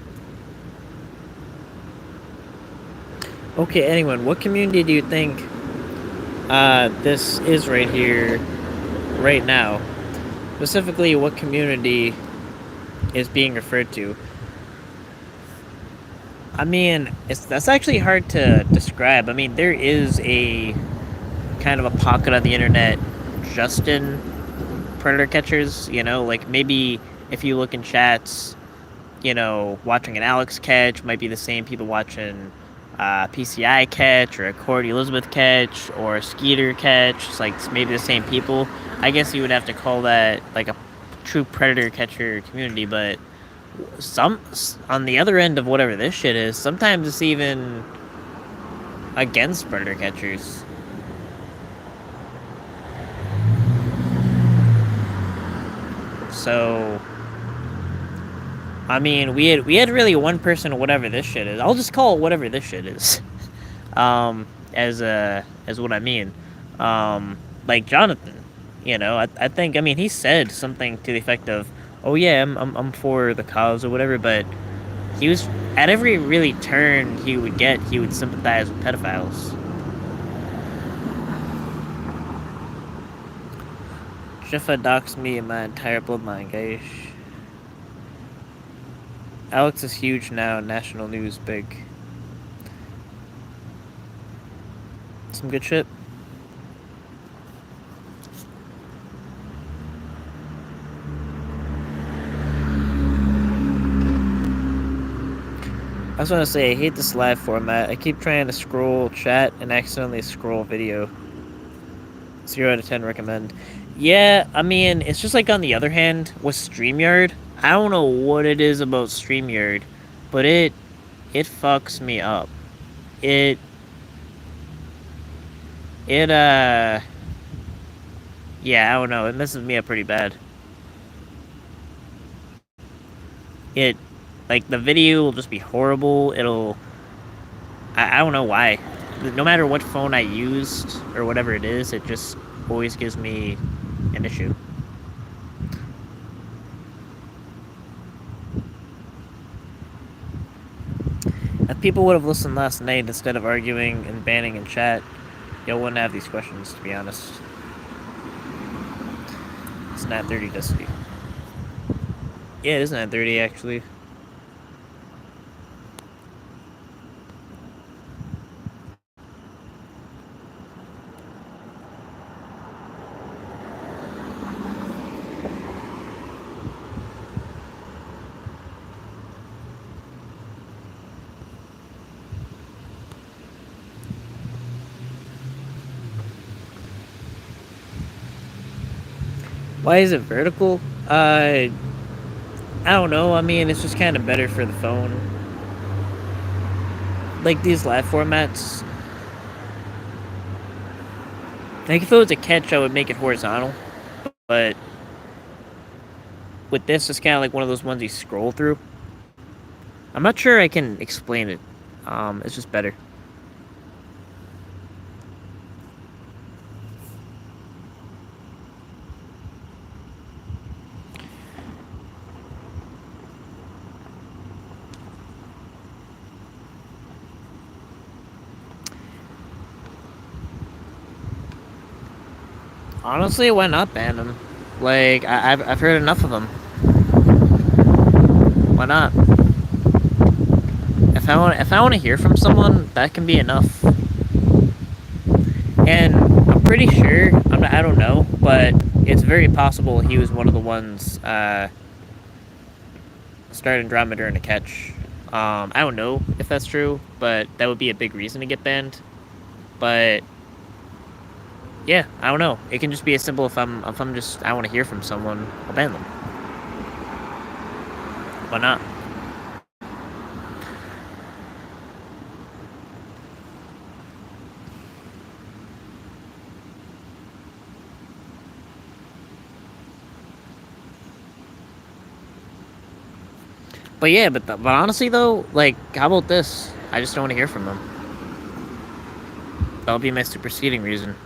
Okay, anyone, what community do you think this is right here, right now? Specifically, what community is being referred to? I mean, that's actually hard to describe. I mean, there is a kind of a pocket on the internet just in predator catchers, like maybe if you look in chats, watching an Alex catch might be the same people watching PCI catch or a Cordy Elizabeth catch or a Skeeter catch. It's like maybe the same people. I guess you would have to call that like a true predator catcher community, but some on the other end of whatever this shit is, sometimes it's even against predator catchers. So I mean, we had really one person, whatever this shit is. I'll just call it whatever this shit is. As what I mean. Like Jonathan, I think, I mean, he said something to the effect of, "Oh yeah, I'm for the cause or whatever," but he was at every really turn he would sympathize with pedophiles. Jeffa doxed me and my entire bloodline, guys. Alex is huge now, national news big. Some good shit. I was gonna say, I hate this live format. I keep trying to scroll chat and accidentally scroll video. 0 out of 10 recommend. Yeah, I mean, it's just like on the other hand, with StreamYard, I don't know what it is about StreamYard, but it fucks me up. It, yeah, I don't know, it messes me up pretty bad. It, like, the video will just be horrible, I don't know why. No matter what phone I used, or whatever it is, it just always gives me an issue. If people would have listened last night instead of arguing and banning in chat, y'all wouldn't have these questions, to be honest. It's 9:30, Dusty. Yeah, it is 9:30, actually. Why is it vertical? I don't know. I mean, it's just kind of better for the phone. Like these live formats. Like if it was a catch, I would make it horizontal. But with this, it's kind of like one of those ones you scroll through. I'm not sure I can explain it. It's just better. Honestly, why not ban them? Like, I've heard enough of them. Why not? If I want to hear from someone, that can be enough. And I'm pretty sure, I don't know, but it's very possible he was one of the ones starting drama during a catch. I don't know if that's true, but that would be a big reason to get banned. But yeah, I don't know. It can just be as simple if I'm just I want to hear from someone, I'll ban them. Why not? But yeah, but honestly though, like, how about this? I just don't want to hear from them. That'll be my superseding reason.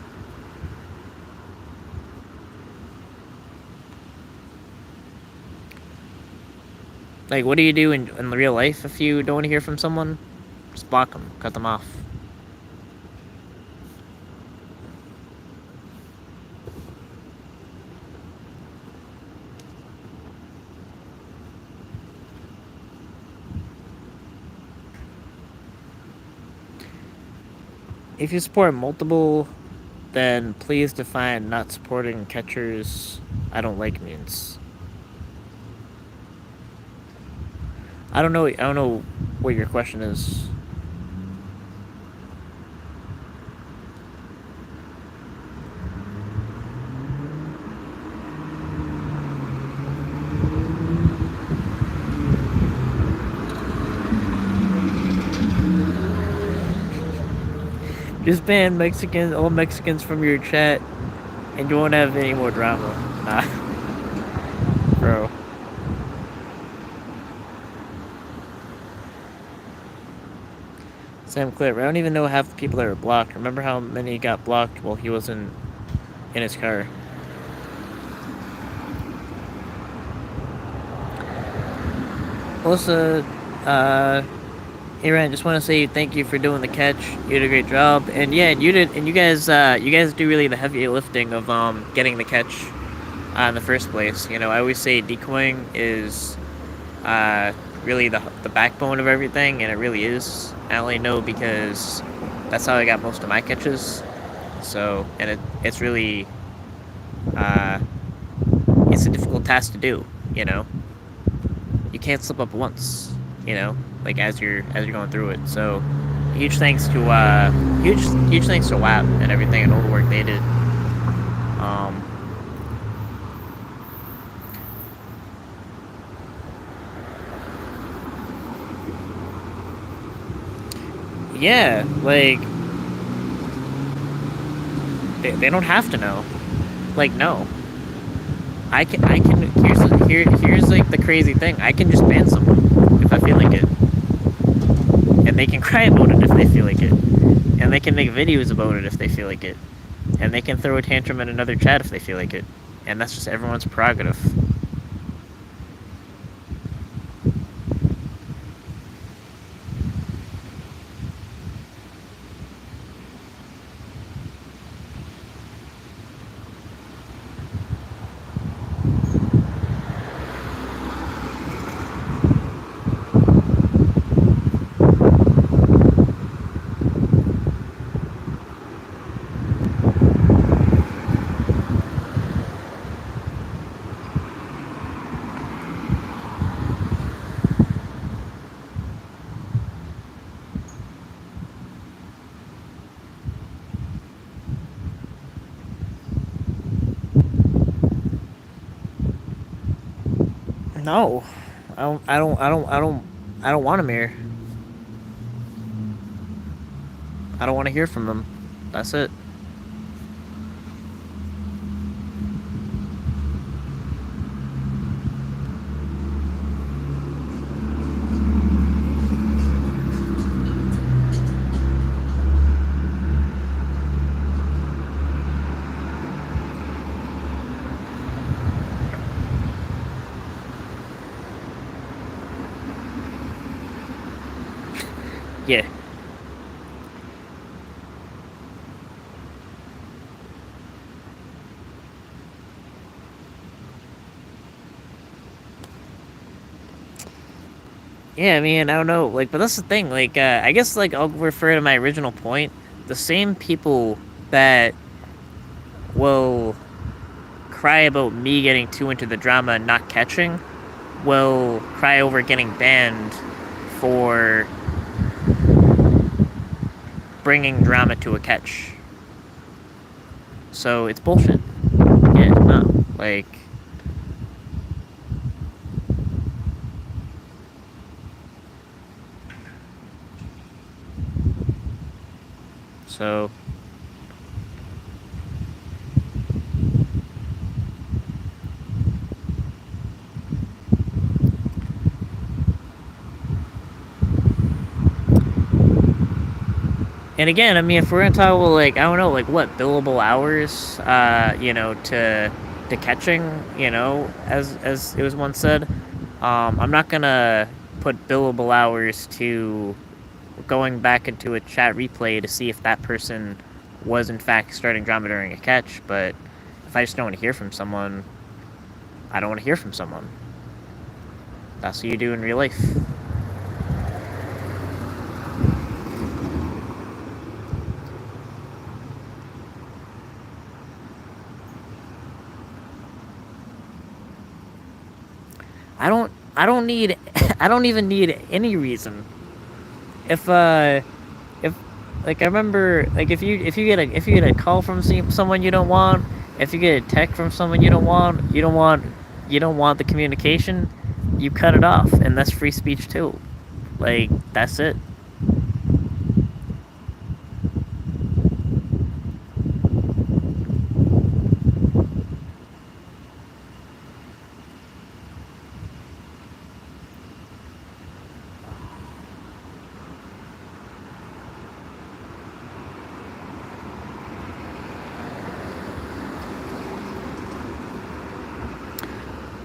Like, what do you do in real life if you don't want to hear from someone? Just block them, cut them off. If you support multiple, then please define not supporting catchers I don't like means. I don't know. I don't know what your question is. Just ban Mexicans, all Mexicans from your chat, and you won't have any more drama. Nah, bro. Sam Clip. I don't even know half the people that were blocked. Remember how many got blocked while he wasn't in his car? Melissa, hey Ryan, just want to say thank you for doing the catch. You did a great job, and yeah, you did, and you guys do really the heavy lifting of getting the catch in the first place. You know, I always say decoying is really the backbone of everything, and it really is. I only know because that's how I got most of my catches. So, and it's really uh, it's a difficult task to do. You know, you can't slip up once. You know, like as you're going through it. So, huge thanks to WAP and everything and all the work they did. Um, yeah, like they don't have to know. Like, no, I can. Here's like the crazy thing. I can just ban someone if I feel like it, and they can cry about it if they feel like it, and they can make videos about it if they feel like it, and they can throw a tantrum in another chat if they feel like it, and that's just everyone's prerogative. No, I don't want them here. I don't want to hear from them. That's it. Yeah. Yeah, I mean, I don't know, like, but that's the thing, like, I guess, like, I'll refer to my original point. The same people that will cry about me getting too into the drama and not catching will cry over getting banned for bringing drama to a catch. So it's bullshit. Yeah, no. Like, so and again, I mean, if we're gonna talk about, like, I don't know, like, what, billable hours, to catching, as it was once said, I'm not gonna put billable hours to going back into a chat replay to see if that person was in fact starting drama during a catch. But if I just don't want to hear from someone, I don't want to hear from someone. That's what you do in real life. I don't need I don't even need any reason. If if like I remember, like, if you get a call from someone you don't want, if you get a text from someone you don't want the communication, you cut it off, and that's free speech too. Like, that's it.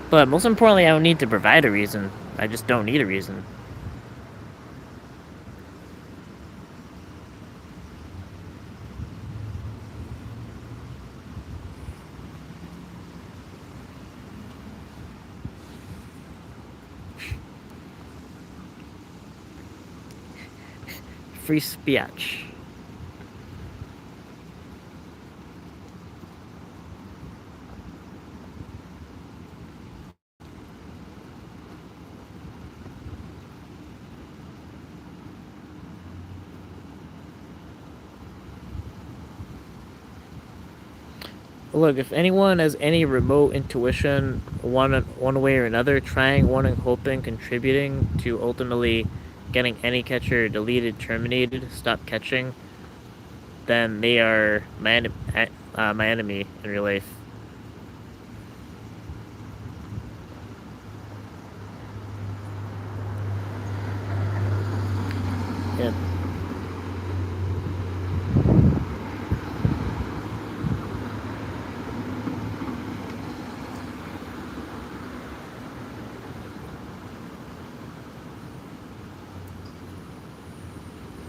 But most importantly, I don't need to provide a reason. I just don't need a reason. Free speech. Look, if anyone has any remote intuition, one way or another, trying, wanting, hoping, contributing to ultimately getting any catcher deleted, terminated, stop catching, then they are my enemy in real life. Yeah.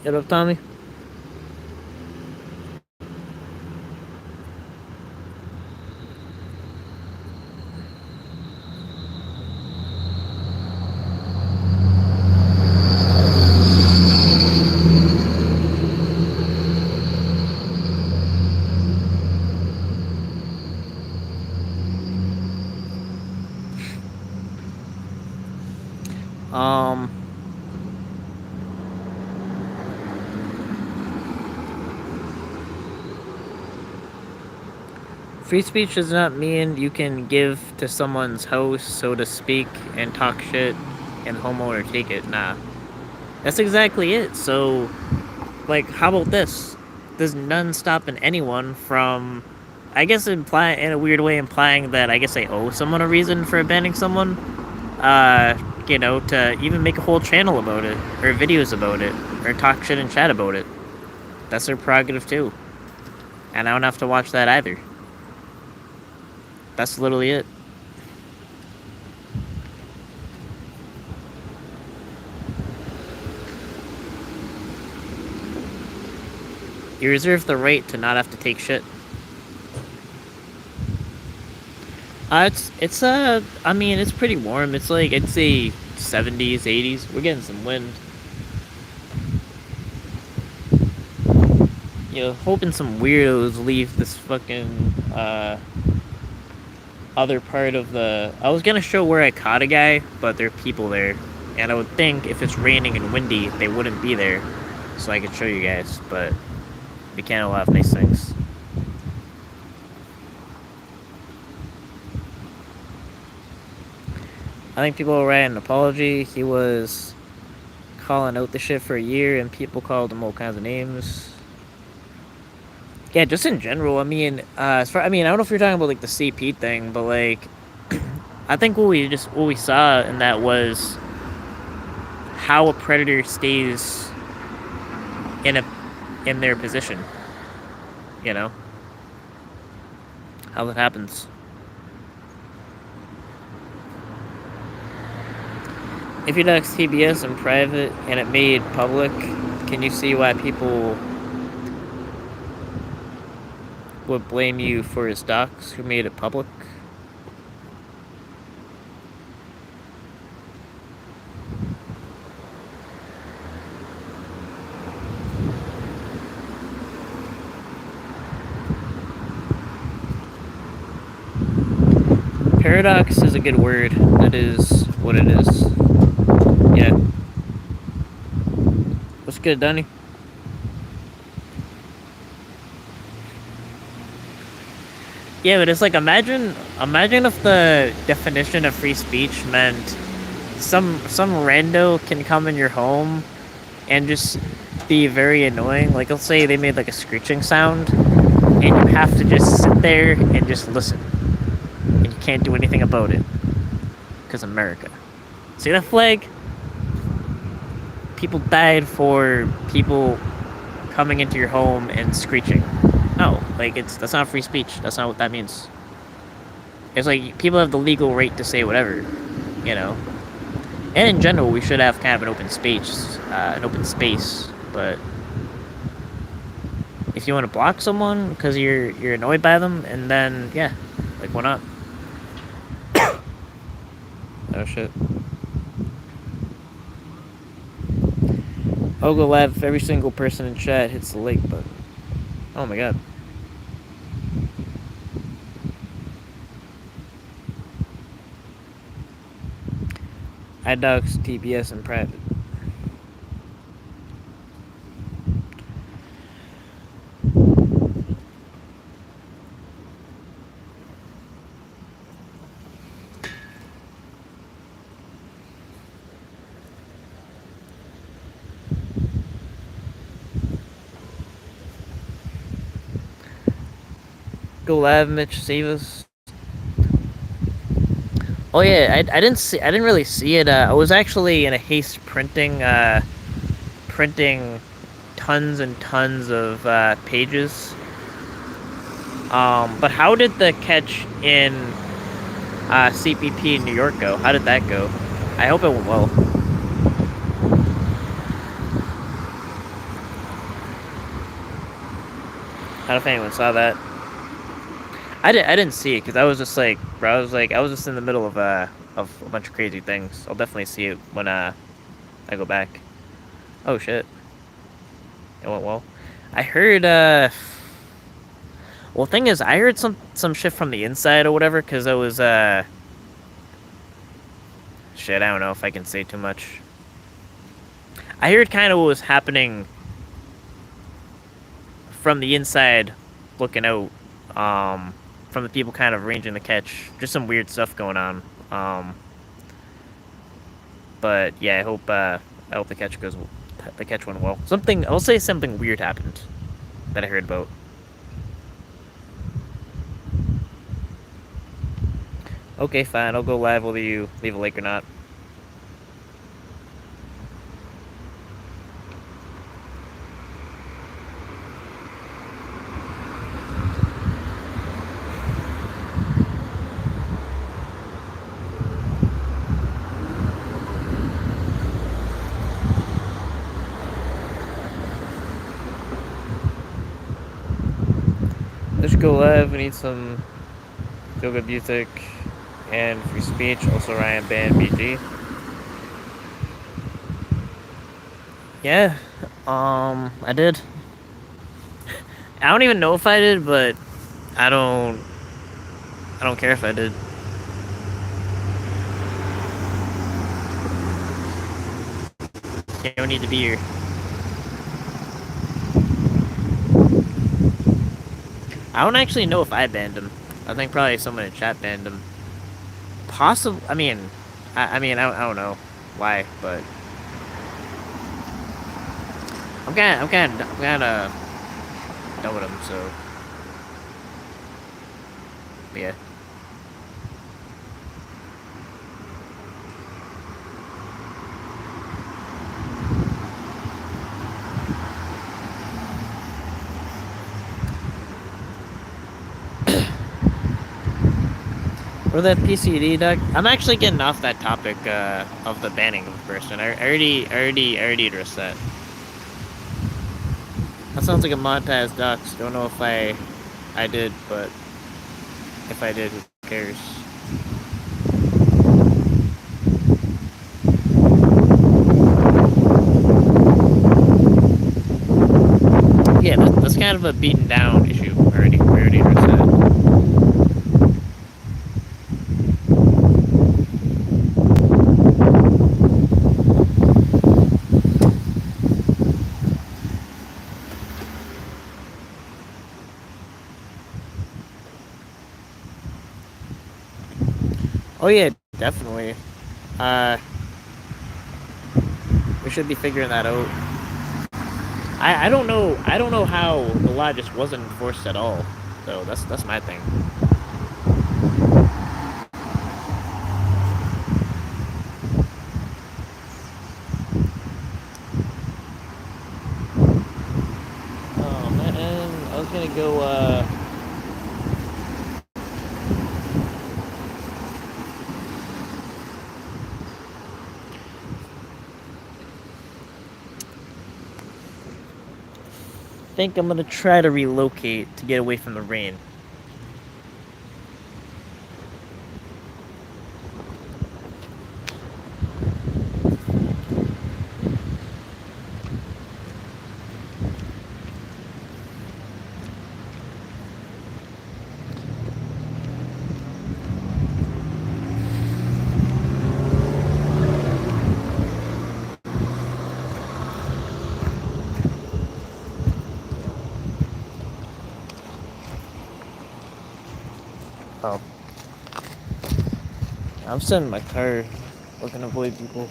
Get up, Tommy. Free speech does not mean you can give to someone's house, so to speak, and talk shit, and the homeowner take it. Nah. That's exactly it. So, like, how about this? There's none stopping anyone from, I guess, in a weird way, implying that I guess I owe someone a reason for abandoning someone. To even make a whole channel about it, or videos about it, or talk shit and chat about it. That's their prerogative too. And I don't have to watch that either. That's literally it. You reserve the right to not have to take shit. It's pretty warm. It's like, I'd say 70s, 80s. We're getting some wind. Hoping some weirdos leave this fucking, other part of the... I was gonna show where I caught a guy, but there are people there. And I would think if it's raining and windy, they wouldn't be there. So I could show you guys, but we can't allow nice things. I think people will write an apology. He was calling out the shit for a year, and people called him all kinds of names. Yeah, just in general. I mean, I don't know if you're talking about like the CP thing, but like, I think what we saw in that was how a predator stays in a in their position. You know how that happens. If you dox TBS in private and it made public, can you see why people would blame you for his docs who made it public? Paradox is a good word. That is what it is. Yeah. What's good, Donnie? Yeah, but it's like imagine if the definition of free speech meant some rando can come in your home and just be very annoying. Like let's say they made like a screeching sound and you have to just sit there and just listen. And you can't do anything about it. Because America. See that flag? People died for people coming into your home and screeching. No, like that's not free speech. That's not what that means. It's like people have the legal right to say whatever, you know. And in general, we should have kind of an open space. But if you want to block someone because you're annoyed by them, and then yeah, like why not? Oh shit. I'll go live if every single person in chat hits the like button. Oh my god. I dox TBS in private. Go live, Mitch. Save us. Oh yeah, I didn't really see it. I was actually in a haste printing tons and tons of pages. But how did the catch in CPP in New York go? How did that go? I hope it went well. I don't know if anyone saw that. I didn't see it because I was just like, bro, I was just in the middle of a bunch of crazy things. I'll definitely see it when I go back. Oh shit, it went well. I heard well, thing is, I heard some shit from the inside or whatever because it was shit. I don't know if I can say too much. I heard kind of what was happening from the inside, looking out. From the people kind of arranging the catch. Just some weird stuff going on. But yeah, I hope the catch went well. I'll say something weird happened that I heard about. Okay, fine. I'll go live whether you leave a like or not. Let's go live. We need some feel-good music and free speech. Also, Ryan Band BG. Yeah, I did. I don't even know if I did, but I don't care if I did. You don't need to be here. I don't actually know if I banned him. I think probably someone in chat banned him. Possible. I mean, I don't know why, but I'm kind of done with him. So yeah. Or that PCD duck. I'm actually getting off that topic of the banning of a person. I already addressed that. That sounds like a monetized docs. Don't know if I did, but if I did, who cares? Yeah, that's kind of a beaten down issue already. We already addressed that. Oh yeah, definitely. Uh, we should be figuring that out. I don't know. I don't know how the law just wasn't enforced at all. So that's my thing. Oh man, I was gonna go. Think I'm gonna try to relocate to get away from the rain. Oh, I'm sitting in my car, looking to avoid people.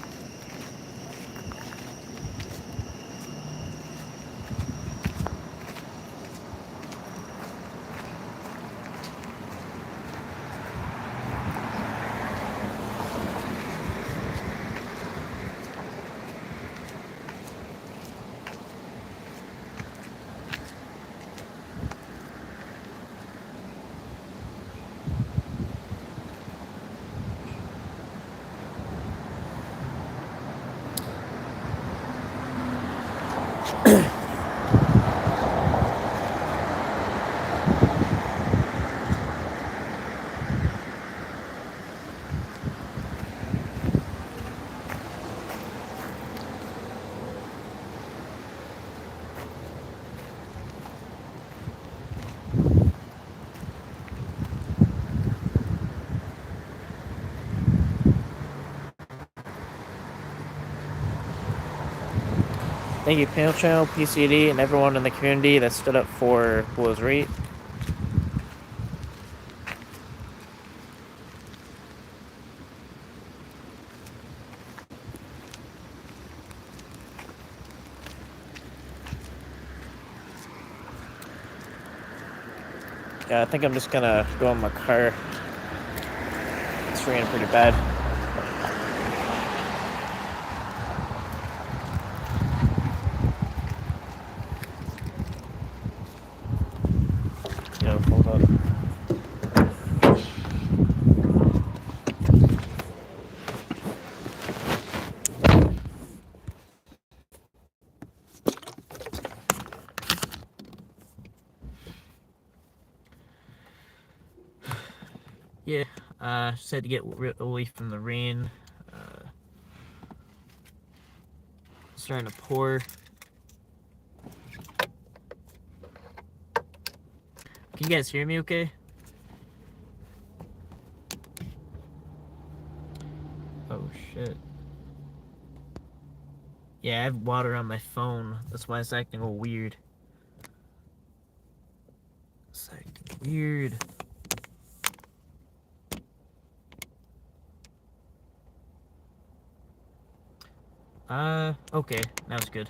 Thank you, Panel Channel, PCD, and everyone in the community that stood up for what was right. Yeah, I think I'm just gonna go in my car. It's raining pretty bad. Hold up. Yeah, just had to get away from the rain. Starting to pour. Can you guys hear me okay? Oh shit. Yeah, I have water on my phone. That's why it's acting all weird. It's acting weird. Okay. Now it's good.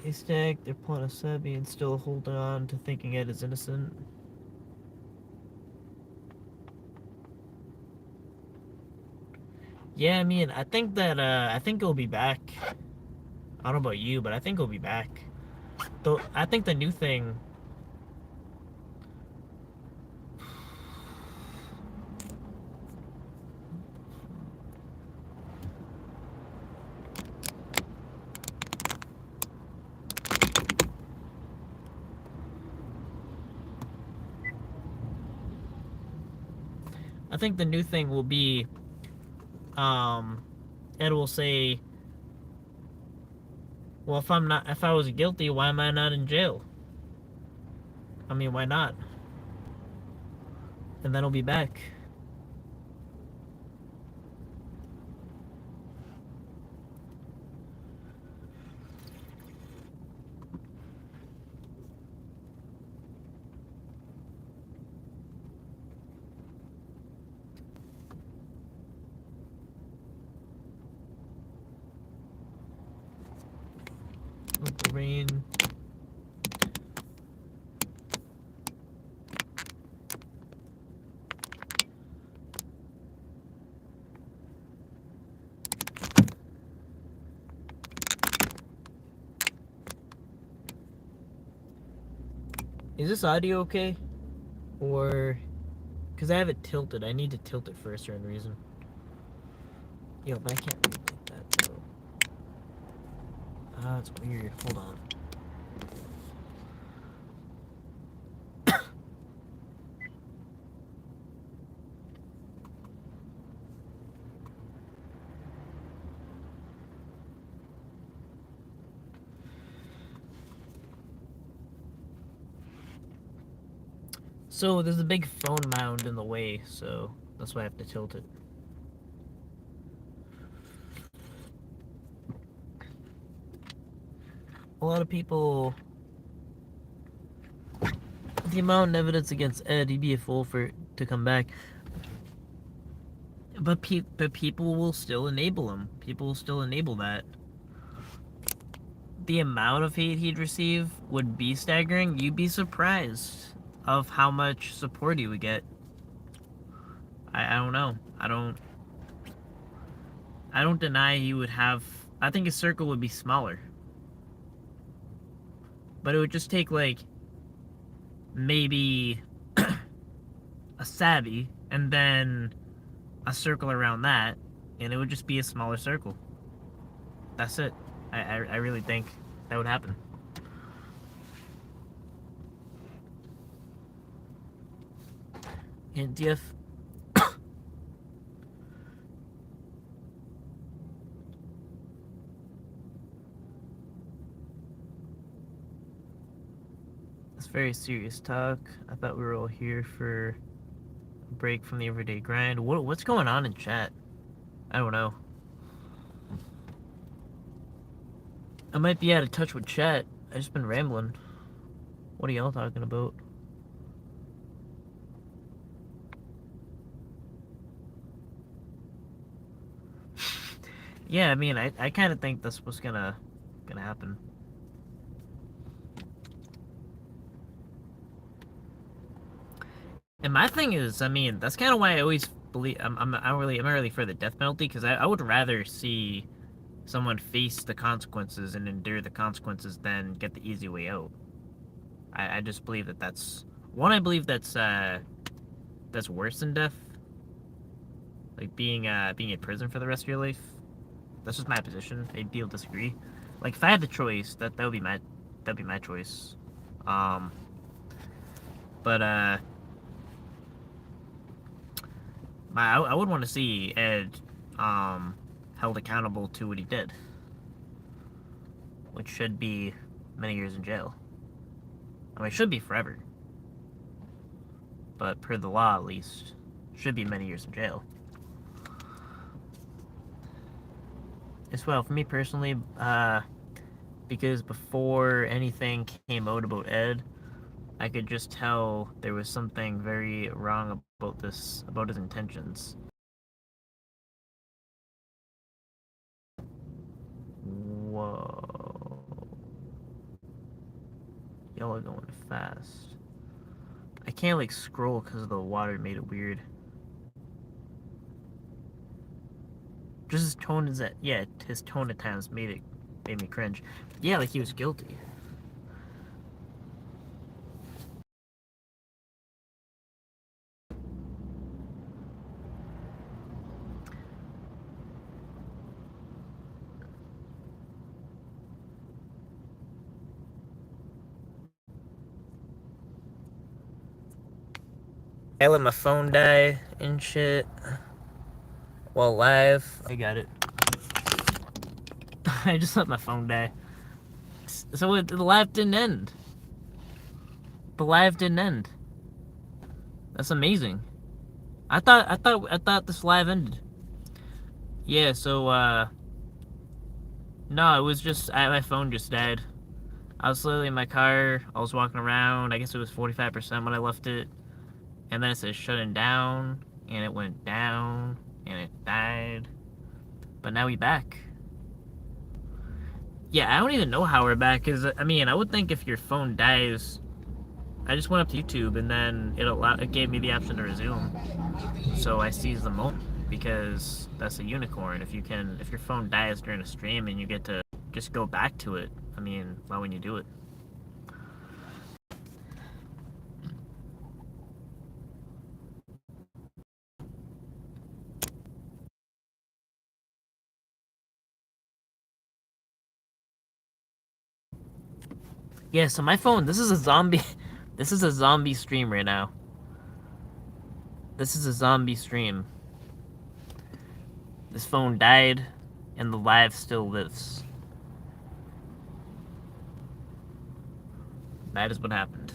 Haystack, they're pulling a Sebi and still holding on to thinking Ed is innocent. Yeah, I mean, I think he'll be back. I don't know about you, but I think he'll be back. Though I think the new thing, I think the new thing will be, um, Ed will say, well, if I was guilty, why am I not in jail? I mean, why not? And then he'll be back. With the rain. Is this audio okay? Or, because I have it tilted. I need to tilt it for a certain reason. Yo, but I can't read like that, though. Ah, it's weird. Hold on. So, there's a big phone mound in the way, so that's why I have to tilt it. A lot of people, the amount of evidence against Ed, he'd be a fool to come back. But people will still enable him. People will still enable that. The amount of hate he'd receive would be staggering. You'd be surprised of how much support he would get. I don't know. I don't deny he would have. I think his circle would be smaller, but it would just take like maybe a savvy and then a circle around that, and it would just be a smaller circle. That's it. I really think that would happen. And DF. It's very serious talk. I thought we were all here for a break from the everyday grind. What's going on in chat? I don't know. I might be out of touch with chat. I just been rambling. What are y'all talking about? Yeah, I mean, I kind of think this was gonna happen. And my thing is, I mean, that's kind of why I always believe I'm not really for the death penalty because I would rather see someone face the consequences and endure the consequences than get the easy way out. I just believe that that's one. I believe that's worse than death, like being in prison for the rest of your life. That's just my position. Maybe people disagree. Like if I had the choice, that would be my choice. Um, but I would want to see Ed held accountable to what he did, which should be many years in jail. I mean, it should be forever, but per the law at least, should be many years in jail. As well, for me personally, because before anything came out about Ed, I could just tell there was something very wrong about his intentions. Whoa. Y'all are going fast. I can't like scroll because the water made it weird. Just his tone is that yeah, his tone at times made me cringe. Yeah, like he was guilty. I let my phone die and shit while live. I got it. I just let my phone die. So the live didn't end. The live didn't end. That's amazing. I thought this live ended. Yeah, so no, it was just my phone just died. I was literally in my car. I was walking around. I guess it was 45% when I left it, and then it says shutting down, and it went down, and it died. But now we back. Yeah, I don't even know how we're back. Cause I mean, I would think if your phone dies, I just went up to YouTube and then it gave me the option to resume. So I seized the moment because that's a unicorn. If your phone dies during a stream and you get to just go back to it, I mean, why wouldn't you do it? Yeah, so my phone, this is a zombie, this is a zombie stream right now. This is a zombie stream. This phone died, and the live still lives. That is what happened.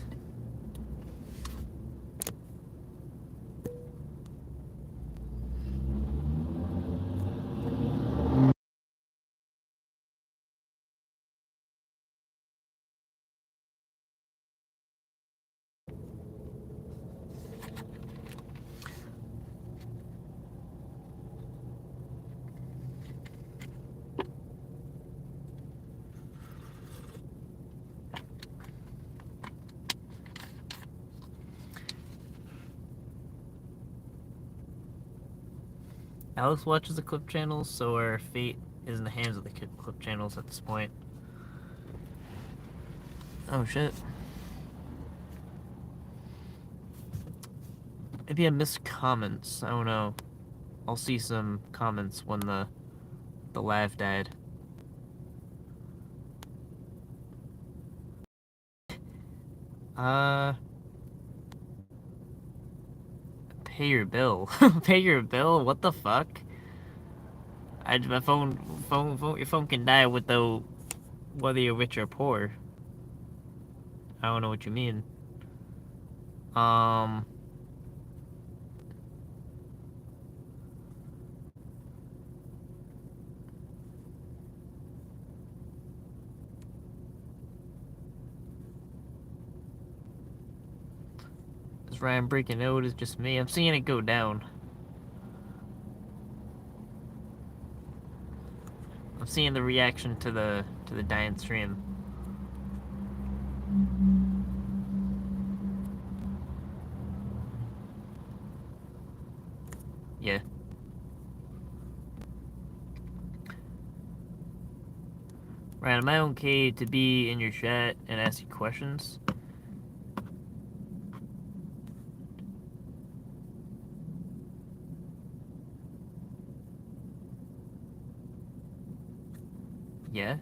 Alex watches the clip channels, so our fate is in the hands of the clip channels at this point. Oh shit. Maybe I missed comments. I don't know. I'll see some comments when the live died. Uh, pay your bill. Pay your bill? What the fuck? My your phone can die without whether you're rich or poor. I don't know what you mean. Um, is Ryan breaking out? Is just me? I'm seeing it go down. I'm seeing the reaction to the dying stream. Yeah. Right, am I okay to be in your chat and ask you questions? Yeah?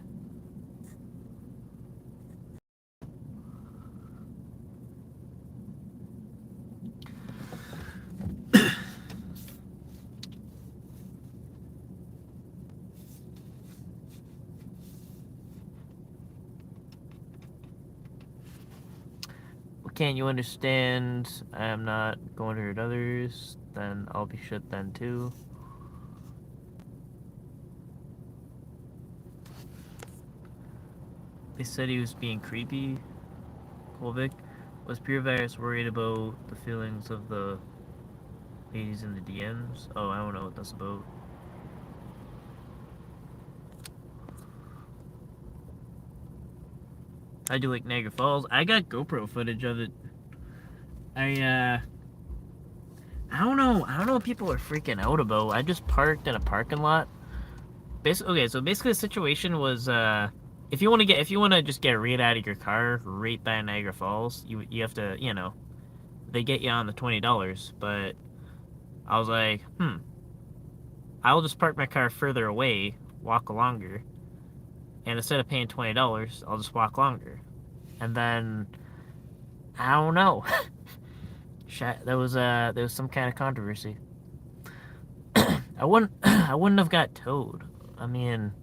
Well, can't you understand I am not going to hurt others? Then I'll be shit then too. They said he was being creepy. Kolvik. Was Pure Virus worried about the feelings of the ladies in the DMs? Oh, I don't know what that's about. I do like Niagara Falls. I got GoPro footage of it. I don't know. I don't know what people are freaking out about. I just parked in a parking lot. Okay, so basically the situation was if you want to just get right out of your car right by Niagara Falls, you have to, they get you on the $20, but I was like, I'll just park my car further away, walk longer, and instead of paying $20, I'll just walk longer. And then I don't know. There was some kind of controversy. I wouldn't have got towed. I mean,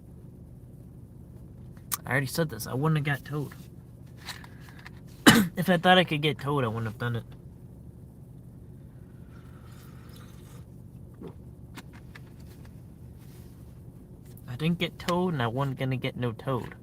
I already said this. I wouldn't have got towed. If I thought I could get towed, I wouldn't have done it. I didn't get towed, and I wasn't gonna get no towed.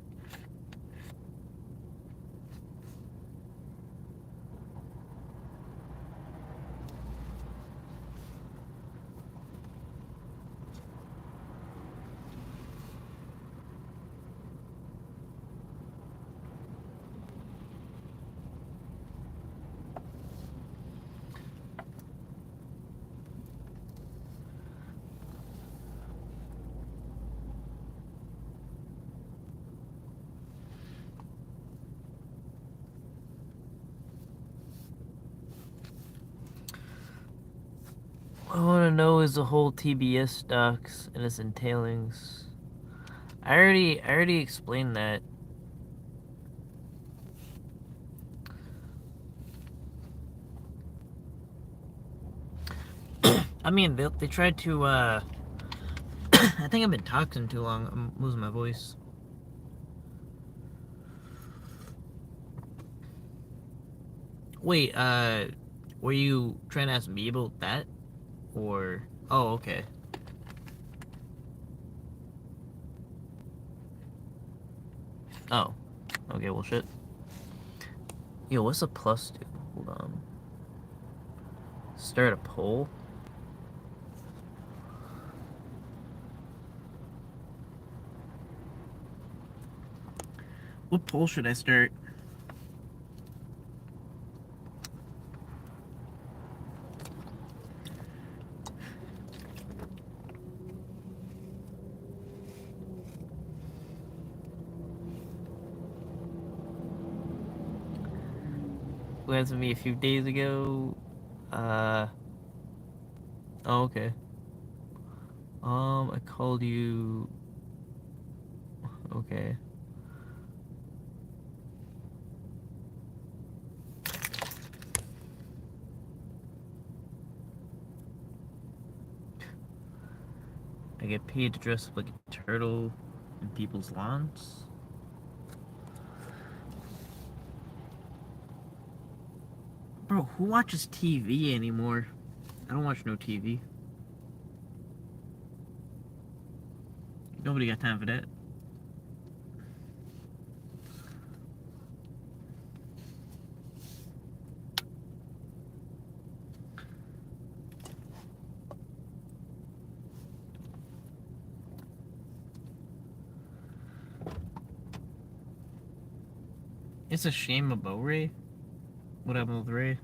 What I want to know is the whole TBS docs and its entailings. I already explained that. I mean, they tried to, I think I've been talking too long. I'm losing my voice. Wait, were you trying to ask me about that? Or, oh, okay. Oh, okay, well, shit. Yo, what's a plus do? Hold on. Start a poll? What poll should I start? Who answered me a few days ago? Oh, okay. I called you. Okay. I get paid to dress up like a turtle in people's lawns. Bro, who watches TV anymore? I don't watch no TV. Nobody got time for that. It's a shame about Ray. What happened with Ray?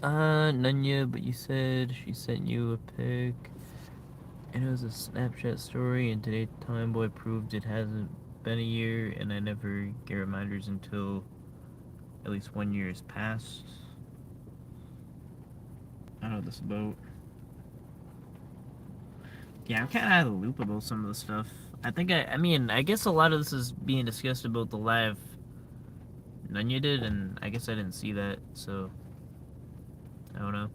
None yet, but you said she sent you a pic, and it was a Snapchat story, and today Time Boy proved it hasn't been a year, and I never get reminders until at least 1 year has passed. I don't know what this about. Yeah, I'm kind of out of the loop about some of the stuff. I guess a lot of this is being discussed about the live Nunya did, and I guess I didn't see that, so I don't know.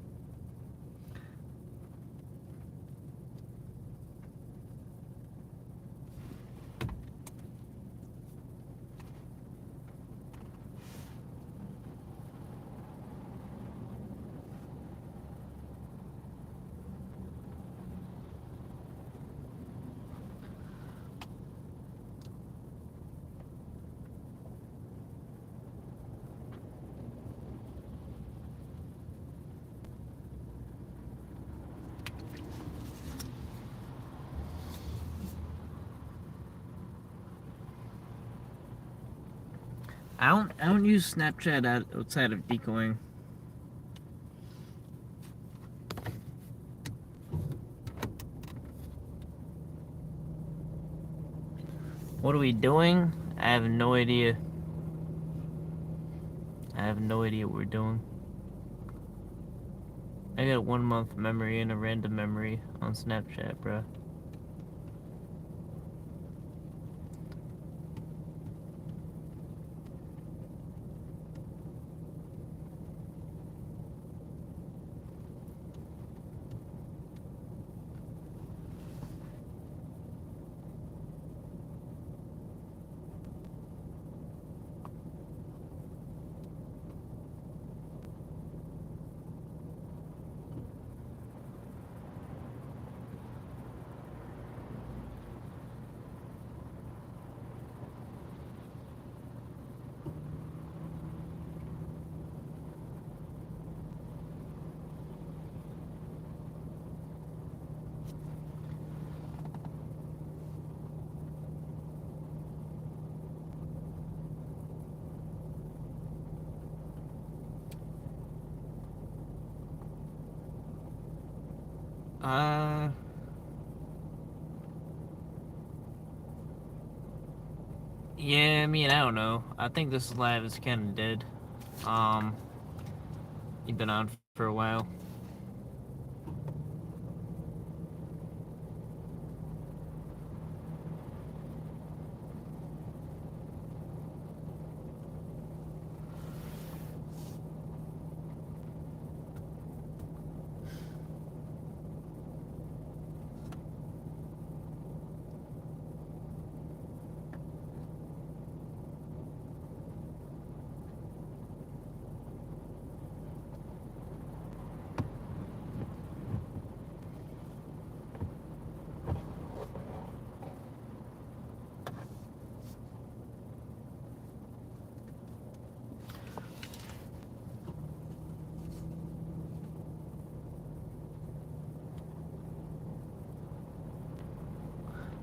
I don't use Snapchat outside of decoying. What are we doing? I have no idea. I have no idea what we're doing. I got a 1 month memory and a random memory on Snapchat, bruh. Uh, yeah, I don't know. I think this live is kind of dead. Um, you've been on for a while.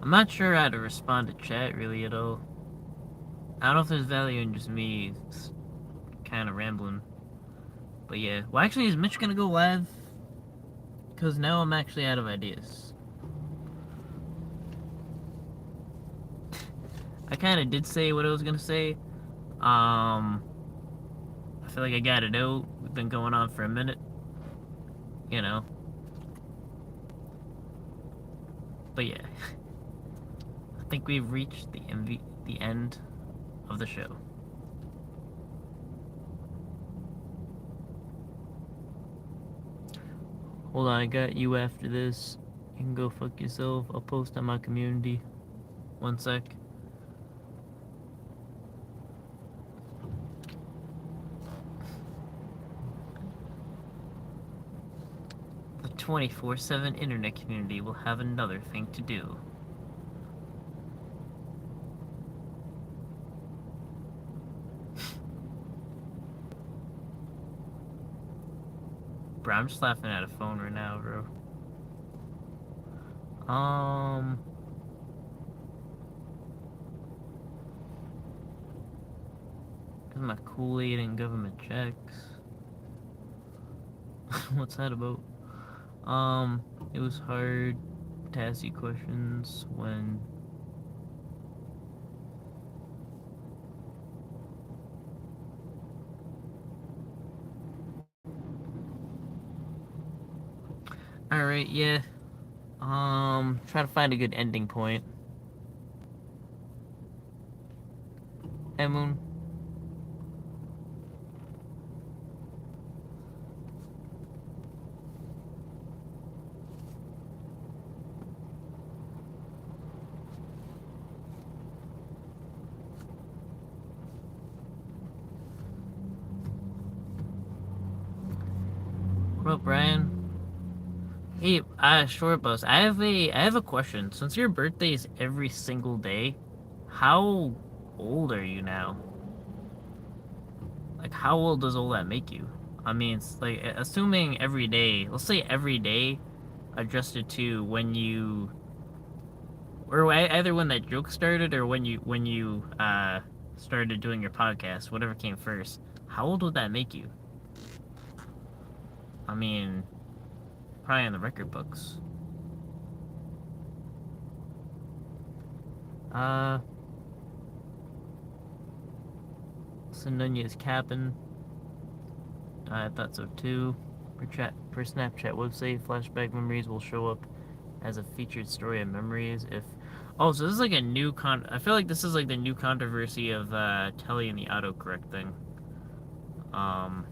I'm not sure how to respond to chat really at all. I don't know if there's value in just me kind of rambling. But yeah. Well, actually, is Mitch gonna go live? Because now I'm actually out of ideas. I kind of did say what I was gonna say. I feel like I got it out. We've been going on for a minute. You know. But yeah. I think we've reached the end of the show. Hold on, I got you after this. You can go fuck yourself. I'll post on my community. 1 sec. The 24/7 internet community will have another thing to do. Bro, I'm just laughing at a phone right now, bro. Um, my Kool-Aid and government checks. What's that about? Um, it was hard to ask you questions when. All right, yeah. Try to find a good ending point. Hey, Moon. What up, Brian? Hey, short bus. I have a question. Since your birthday is every single day, how old are you now? Like, how old does all that make you? I mean, it's like assuming every day. Let's say every day, adjusted to when you, or either when that joke started or when you started doing your podcast, whatever came first. How old would that make you? I mean, probably in the record books. Uh, Nunez capping. I thought so too. Per Snapchat website, flashback memories will show up as a featured story of memories. If oh, so this is like a new con. I feel like this is like the new controversy of Telly and the autocorrect thing. Um,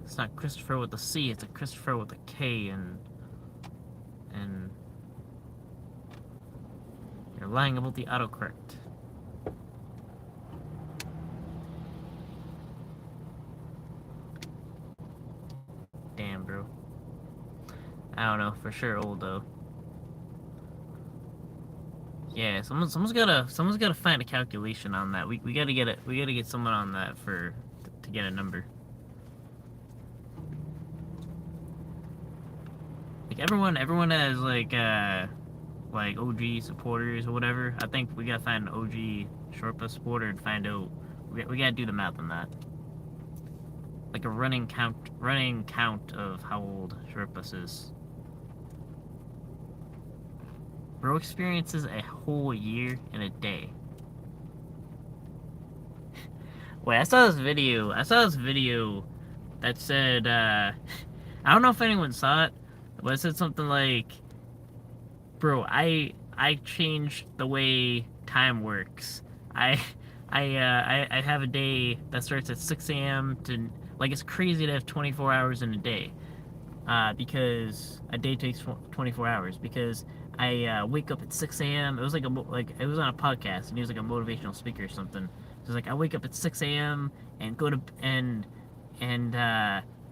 it's not Christopher with a C, it's a Christopher with a K, and you're lying about the autocorrect. Damn, bro. I don't know for sure. Old though. Yeah, someone's gotta find a calculation on that. We gotta get it. We gotta get someone on that to get a number. Like everyone has like OG supporters or whatever. I think we gotta find an OG short bus supporter and find out. We gotta do the math on that. Like a running count of how old short bus is. Bro experiences a whole year in a day. Wait, I saw this video that said, I don't know if anyone saw it, but it said something like, "Bro, I changed the way time works. I I have a day that starts at 6 a.m. to like it's crazy to have 24 hours in a day. Because a day takes 24 hours. Because I wake up at 6 a.m. It was like it was on a podcast, and he was like a motivational speaker or something. So it's like I wake up at 6 a.m. and go to and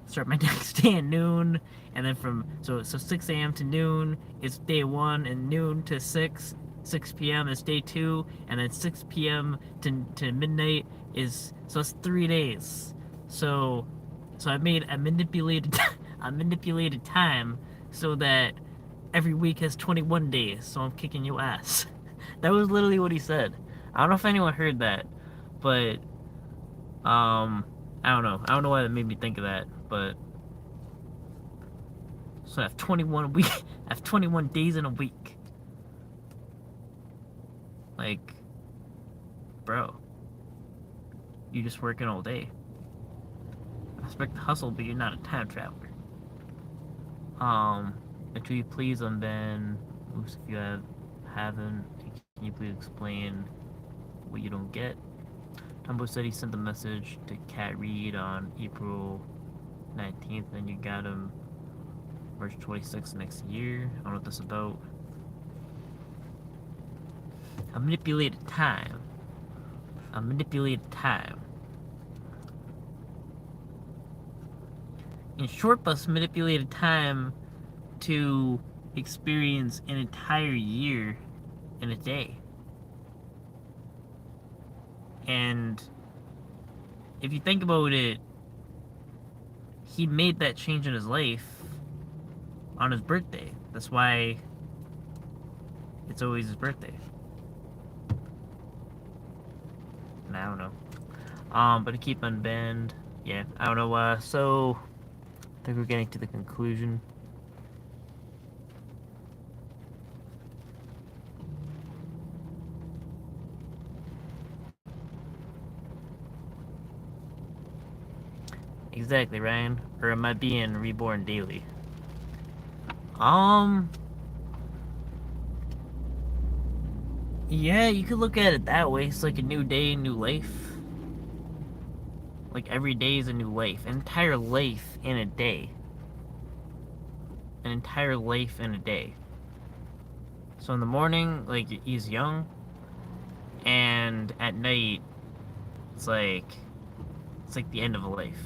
start my next day at noon, and then from 6 a.m. to noon is day one, and noon to 6 p.m. is day two, and then 6 p.m. to midnight is so it's 3 days. So so I manipulated I manipulated time so that every week has 21 days. So I'm kicking your ass. That was literally what he said. I don't know if anyone heard that, but I don't know. I don't know why that made me think of that, but so I have 21 week. I have 21 days in a week. Like, bro, you just working all day. I expect to hustle, but you're not a time traveler. Until you please unban. Oops, if you haven't, can you please explain what you don't get? Tumbo said he sent the message to Cat Reed on April 19th, and you got him March 26th next year. I don't know what this is about. I manipulated time. I manipulated time. And Short Bus manipulated time to experience an entire year in a day. And if you think about it, he made that change in his life on his birthday. That's why it's always his birthday. And I don't know. But to keep unbanned, yeah, I don't know. So I think we're getting to the conclusion. Exactly, Ryan. Or am I being reborn daily? Um, yeah, you could look at it that way. It's like a new day, new life. Like every day is a new life. An entire life in a day. An entire life in a day. So in the morning, like, he's young, and at night, it's like the end of a life.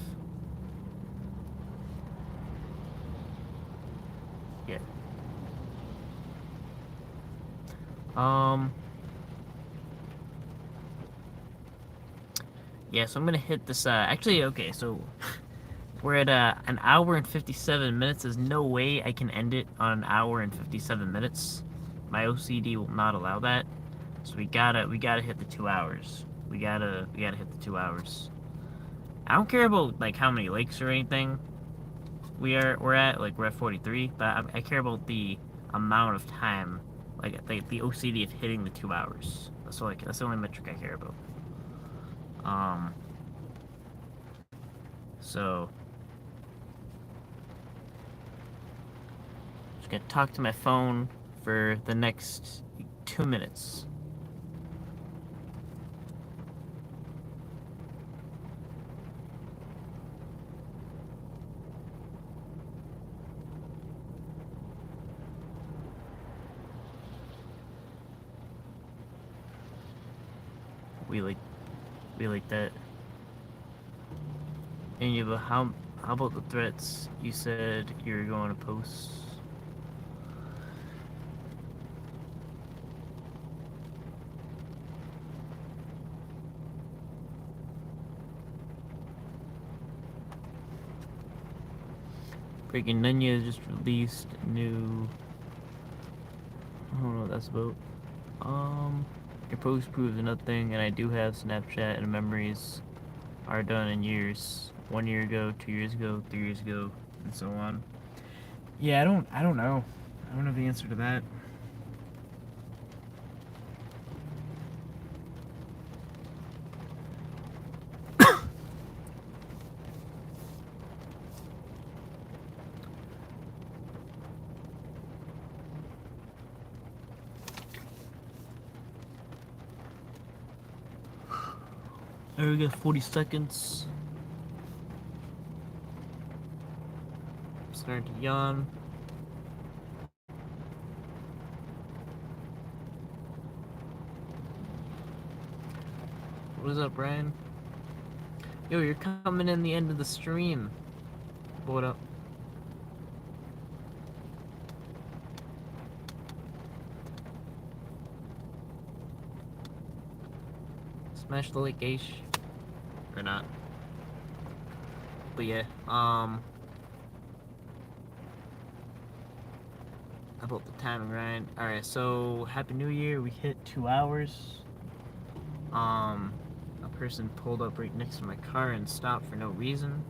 Yeah. Um. Yeah. So I'm gonna hit this. Actually, okay. So we're at an hour and 57 minutes. There's no way I can end it on an hour and 57 minutes. My OCD will not allow that. So we gotta hit the 2 hours. We gotta hit the 2 hours. I don't care about like how many likes or anything we're at. Like we're at 43, but I care about the amount of time, like the OCD of hitting the 2 hours. That's the only metric I care about. Um. So just gonna talk to my phone for the next 2 minutes. We like we like that. And you, but how about the threats you said you were going to post? Breaking Nunya just released new. I don't know what that's about. Your post proves nothing, and I do have Snapchat and memories are done in years. 1 year ago, 2 years ago, 3 years ago, and so on. Yeah, I don't know. I don't know the answer to that. Alright, we got 40 seconds. I'm starting to yawn. What is up, Brian? Yo, you're coming in the end of the stream. What up? Smash the like ish. Or not. But yeah, about the timing, Ryan. Alright, so Happy New Year. We hit 2 hours. A person pulled up right next to my car and stopped for no reason.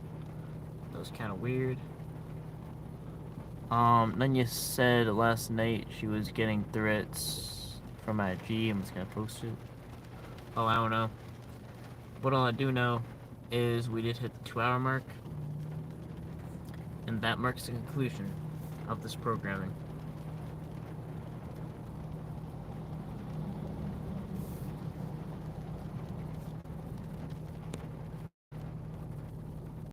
That was kind of weird. Nunya said last night she was getting threats from IG and was gonna post it. Oh, I don't know. But all I do know is we did hit the 2 hour mark, and that marks the conclusion of this programming.